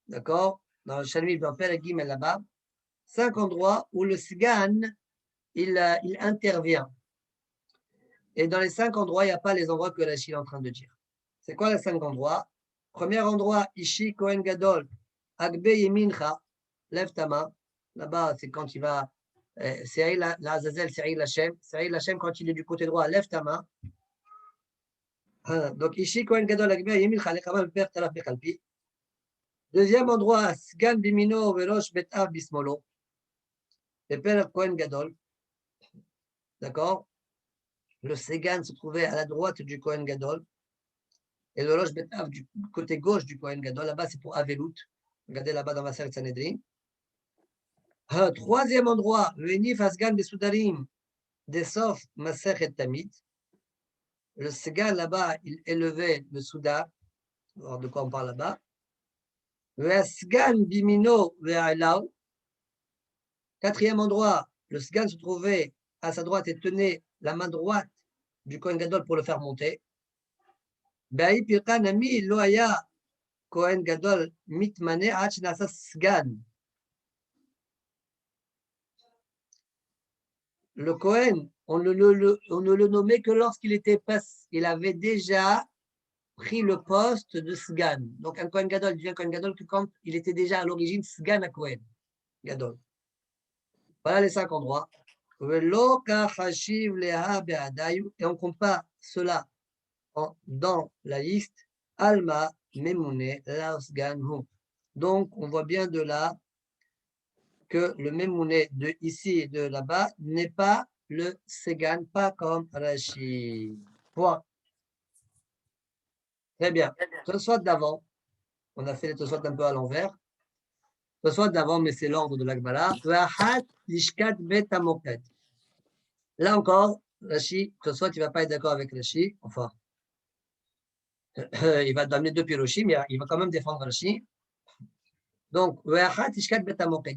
[SPEAKER 1] d'accord? Dans le Yerushalmi, dans Perek Gimel là-bas, 5 endroits où le Sgan, il intervient. Et dans les 5 endroits, il n'y a pas les endroits que Rashi est en train de dire. C'est quoi les 5 endroits? Premier endroit, Ishi Kohen Gadol, Agbe Yemincha, lève ta main. Là-bas, c'est quand il va, Se'il l'Azazel, Se'il Hashem. Se'il Hashem, quand il est du côté droit, lève ta main. Donc, Ishi Kohen Gadol, Agbe Yemincha, Lechama Beper Talaf Bechalpi. Deuxième endroit, Sgan Bimino, Verosh Betav Bismolo. Beper Kohen Gadol. D'accord? Le Segan se trouvait à la droite du Kohen Gadol. Et le Rosh Betav du côté gauche du Kohen Gadol, là-bas c'est pour Avelut. Regardez là-bas dans Maseret Sanhedrin. Troisième endroit, Venif Asgan Besoudarim, Desof Maseret Tamid. Le Segan là-bas, il élevait le Soudar. Alors de quoi on parle là-bas? Le Asgan Bimino Ve'alaw. Quatrième endroit, le Segan se trouvait à sa droite et tenait la main droite du Kohen Gadol pour le faire monter. Baï Pirkan Ami Loaya Kohen Gadol Mitmane Achnasa Sgan. Le Kohen, on ne le nommait que lorsqu'il était passé. Il avait déjà pris le poste de Sgan. Donc un Kohen Gadol devient Kohen Gadol que quand il était déjà à l'origine Sgan à Kohen Gadol. Voilà les 5 endroits. Et on ne compte pas cela dans la liste. Alma Memune Lausgan. Donc on voit bien de là que le Memouné de ici et de là-bas n'est pas le Segan, pas comme Rashi. Point. Très bien. Tosfot d'avant, on a fait les Tosfot un peu à l'envers. Tosfot d'avant, mais c'est l'ordre de l'Agmara. Vahat lishkat bet hamoked. Là encore, Rashi, Tosfot, il ne va pas être d'accord avec Rashi. Enfin, il va donner 2 piroshim, mais il va quand même défendre Rashi. Donc, il y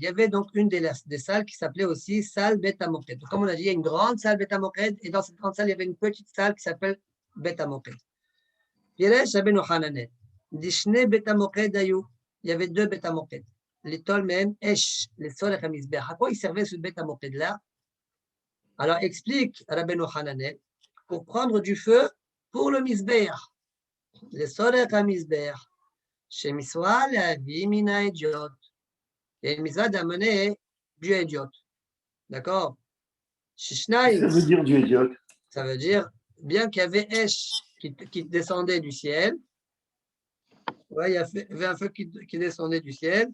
[SPEAKER 1] avait donc une des salles qui s'appelait aussi salle Bet HaMoked. Comme on a dit, il y a une grande salle Bet HaMoked et dans cette grande salle, il y avait une petite salle qui s'appelle Bet HaMoked. Il y avait 2 Bet HaMoked. Les tol même, Esh, les Solech HaMizbeh. À quoi il servait ce Bet HaMoked là? Alors, explique Rabbeinu Hananel, pour prendre du feu pour le Mizbeh. Les Solech HaMizbeh. Chez Miswa, la vie mina idiot. Et Miswa d'amener du idiot. D'accord? Shishnaï.
[SPEAKER 3] Ça veut dire du idiot.
[SPEAKER 1] Ça veut dire, bien qu'il y avait Esh qui descendait du ciel, ouais, il y avait un feu qui descendait du ciel,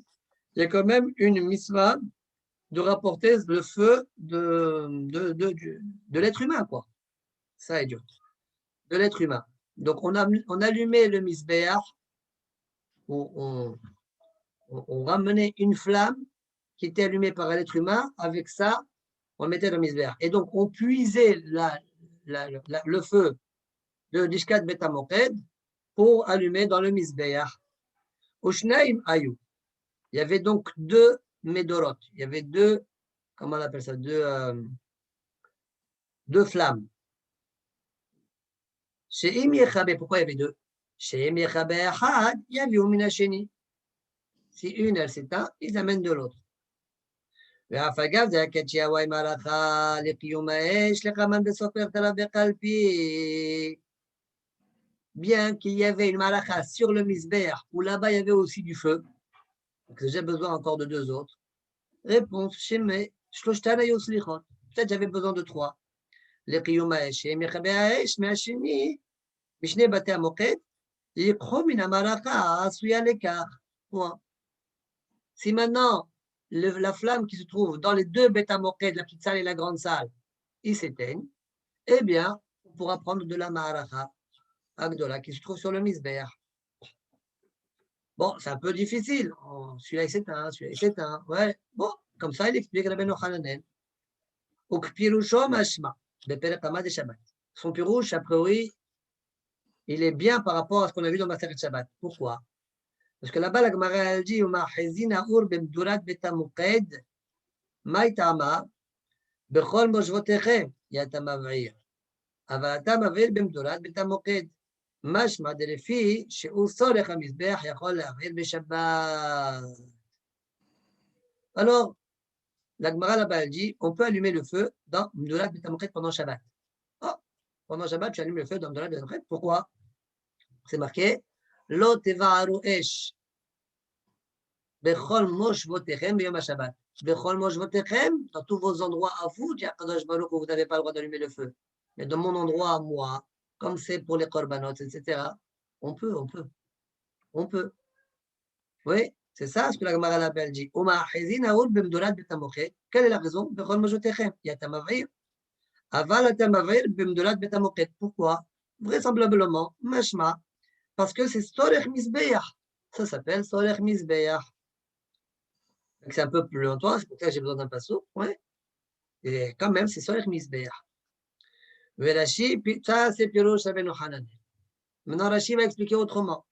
[SPEAKER 1] il y a quand même une Miswa de rapporter le feu de l'être humain, quoi. Ça, idiot. De l'être humain. Donc, on allumait le Misbéach, on ramenait une flamme qui était allumée par l'être humain. Avec ça, on mettait le misbéach. Et donc, on puisait le feu de l'Ishkat Bet HaMoked pour allumer dans le Mizbeach. Ushnaim Ayou. Il y avait donc deux Médorot. Il y avait deux, comment on appelle ça, deux flammes. Chez Im Yechabe, pourquoi il y avait deux? Chez Im Yechabe Ahad, Yaviou Minasheni. Si une, elle s'éteint, ils amènent de l'autre. ואף אגב, זה הקדשי הוואי מערכה לקיום האש, לחמן בסופר תלה בקלפי. Bien qu'il y avait une malacha sur le Mizbeach, où là-bas il y avait aussi du feu, donc j'ai besoin encore de deux autres. Réponse, Sheme, Shloshtan ayos lichot. Peut-être j'avais besoin de trois. לקיום האש, שהם יכבה האש מהשני, משני בתי המוקד, ייקחו מן המערכה העשויה לכך. Si maintenant, la flamme qui se trouve dans les deux bêta-moked, la petite salle et la grande salle, ils s'éteignent, eh bien, on pourra prendre de la ma'aracha agdola qui se trouve sur le Mizbeach. Bon, c'est un peu difficile. Celui-là, il s'éteint, celui-là, il s'éteint. Ouais, bon, comme ça, il explique Rabbeinu Hananen. Ukpirusho mashma, beperek hamad et Shabbat. Son pirouche, a priori, il est bien par rapport à ce qu'on a vu dans Maseret Shabbat. Pourquoi? Parce que là-bas, la Gemara elle dit Umahezin aur bemdurat betamuked, maïtama, bechol moshvotechem, yatamavir. Avatamavir bemdurat betamuked. Mashma de lefi, she'u sorech hamizbeach, yachol le'avir beshabbat. Alors, la Gemara là-bas elle dit on peut allumer le feu dans Mdurat betamuked pendant Shabbat. Oh, pendant Shabbat, tu allumes le feu dans Mdurat betamuked. Pourquoi? C'est marqué Lo tevaru esh bechol moshvotechem beyom haShabbat. Bechol moshvotechem, dans tous vos endroits à vous, dit Akadosh Baruch Hu, vous n'avez pas le droit d'allumer le feu. Mais dans mon endroit à moi, comme c'est pour les korbanot, etc., on peut. Oui, c'est ça ce que la Gemara l'appelle dit. Umahezin aoul bemdurat betamochet. Quelle est la raison? Bechol moshvotechem. Yatamavir. Aval atamavir bemdurat betamochet. Pourquoi? Vraisemblablement, mashma. Parce que c'est Sorech Mizbeach. Ça s'appelle Sorech Mizbeach. C'est un peu plus longtemps, c'est pour ça que j'ai besoin d'un passo. Ouais. Et quand même, c'est Sorech Mizbeach. Verashi, ça c'est Pirosh Rabbeinu Hananen. Maintenant, Rashi va expliquer autrement.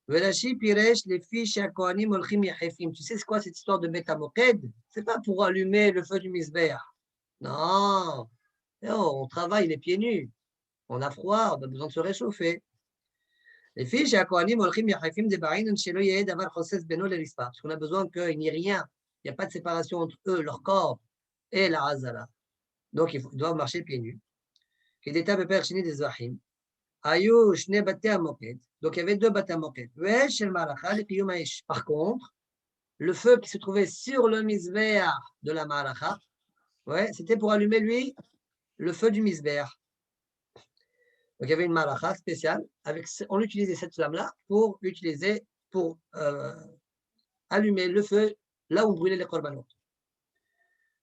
[SPEAKER 1] Verashi, Piresh, les fiches à Kohanim, Olchim, Yachefim. Tu sais c'est quoi cette histoire de Beth Hamoked? C'est pas pour allumer le feu du Mizbeach. Non. On travaille les pieds nus. On a froid, on a besoin de se réchauffer. Les filles, chez Akohanim, Olchim, Yachefim, Debarin, Shelo Yeh, Davar, Chosses, Beno, Lerispa. Parce qu'on a besoin qu'il n'y ait rien. Il n'y a pas de séparation entre eux, leur corps, et la Hazara. Donc, ils doivent marcher pieds nus. Kedeta, Beper, Shini, des Zahim. Ayou, Shne, Bate, Amoked. Donc, il y avait deux Bate, Amoked. Vesh, Shel Malacha, le Kiyum Aish. Par contre, le feu qui se trouvait sur le Mizbeach de la Malacha, ouais, c'était pour allumer, lui, le feu du Mizbeach. Donc, il y avait une malacha spéciale. On utilisait cette flamme-là pour allumer le feu là où brûlaient les korbanot.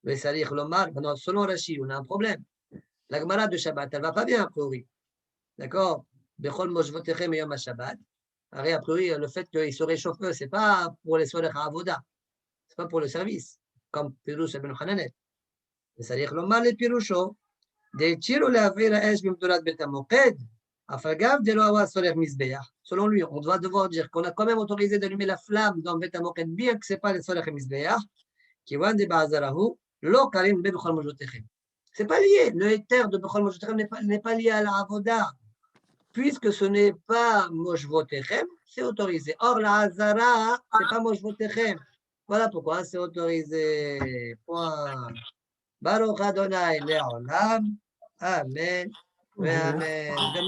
[SPEAKER 1] Mais ça dit, maintenant, selon Rashi, on a un problème. La Gemara de Shabbat, elle ne va pas bien, a priori. D'accord? Bechol moshvotechem yom haShabbat. A priori, le fait qu'ils se réchauffent, ce n'est pas pour les Sorech HaAvoda. Ce n'est pas pour le service, comme Pirouche Rabbeinu Hananen. Mais ça dit, le Piroucho. Selon lui, on doit devoir dire qu'on a quand même autorisé d'allumer la flamme dans Beth Hamoked, bien que ce n'est pas les Sorech Mizbeach, qui vont de Ba'azarahu, lo karim be bechol mojotechem. C'est pas lié. Le éther de bechol mojotechem n'est pas lié à la avoda, puisque ce n'est pas mojvotechem, c'est autorisé. Or la Hazara, c'est pas mojvotechem. Voilà pourquoi c'est autorisé. Point. Baruch Adonai Le'olam. Amen. Amen.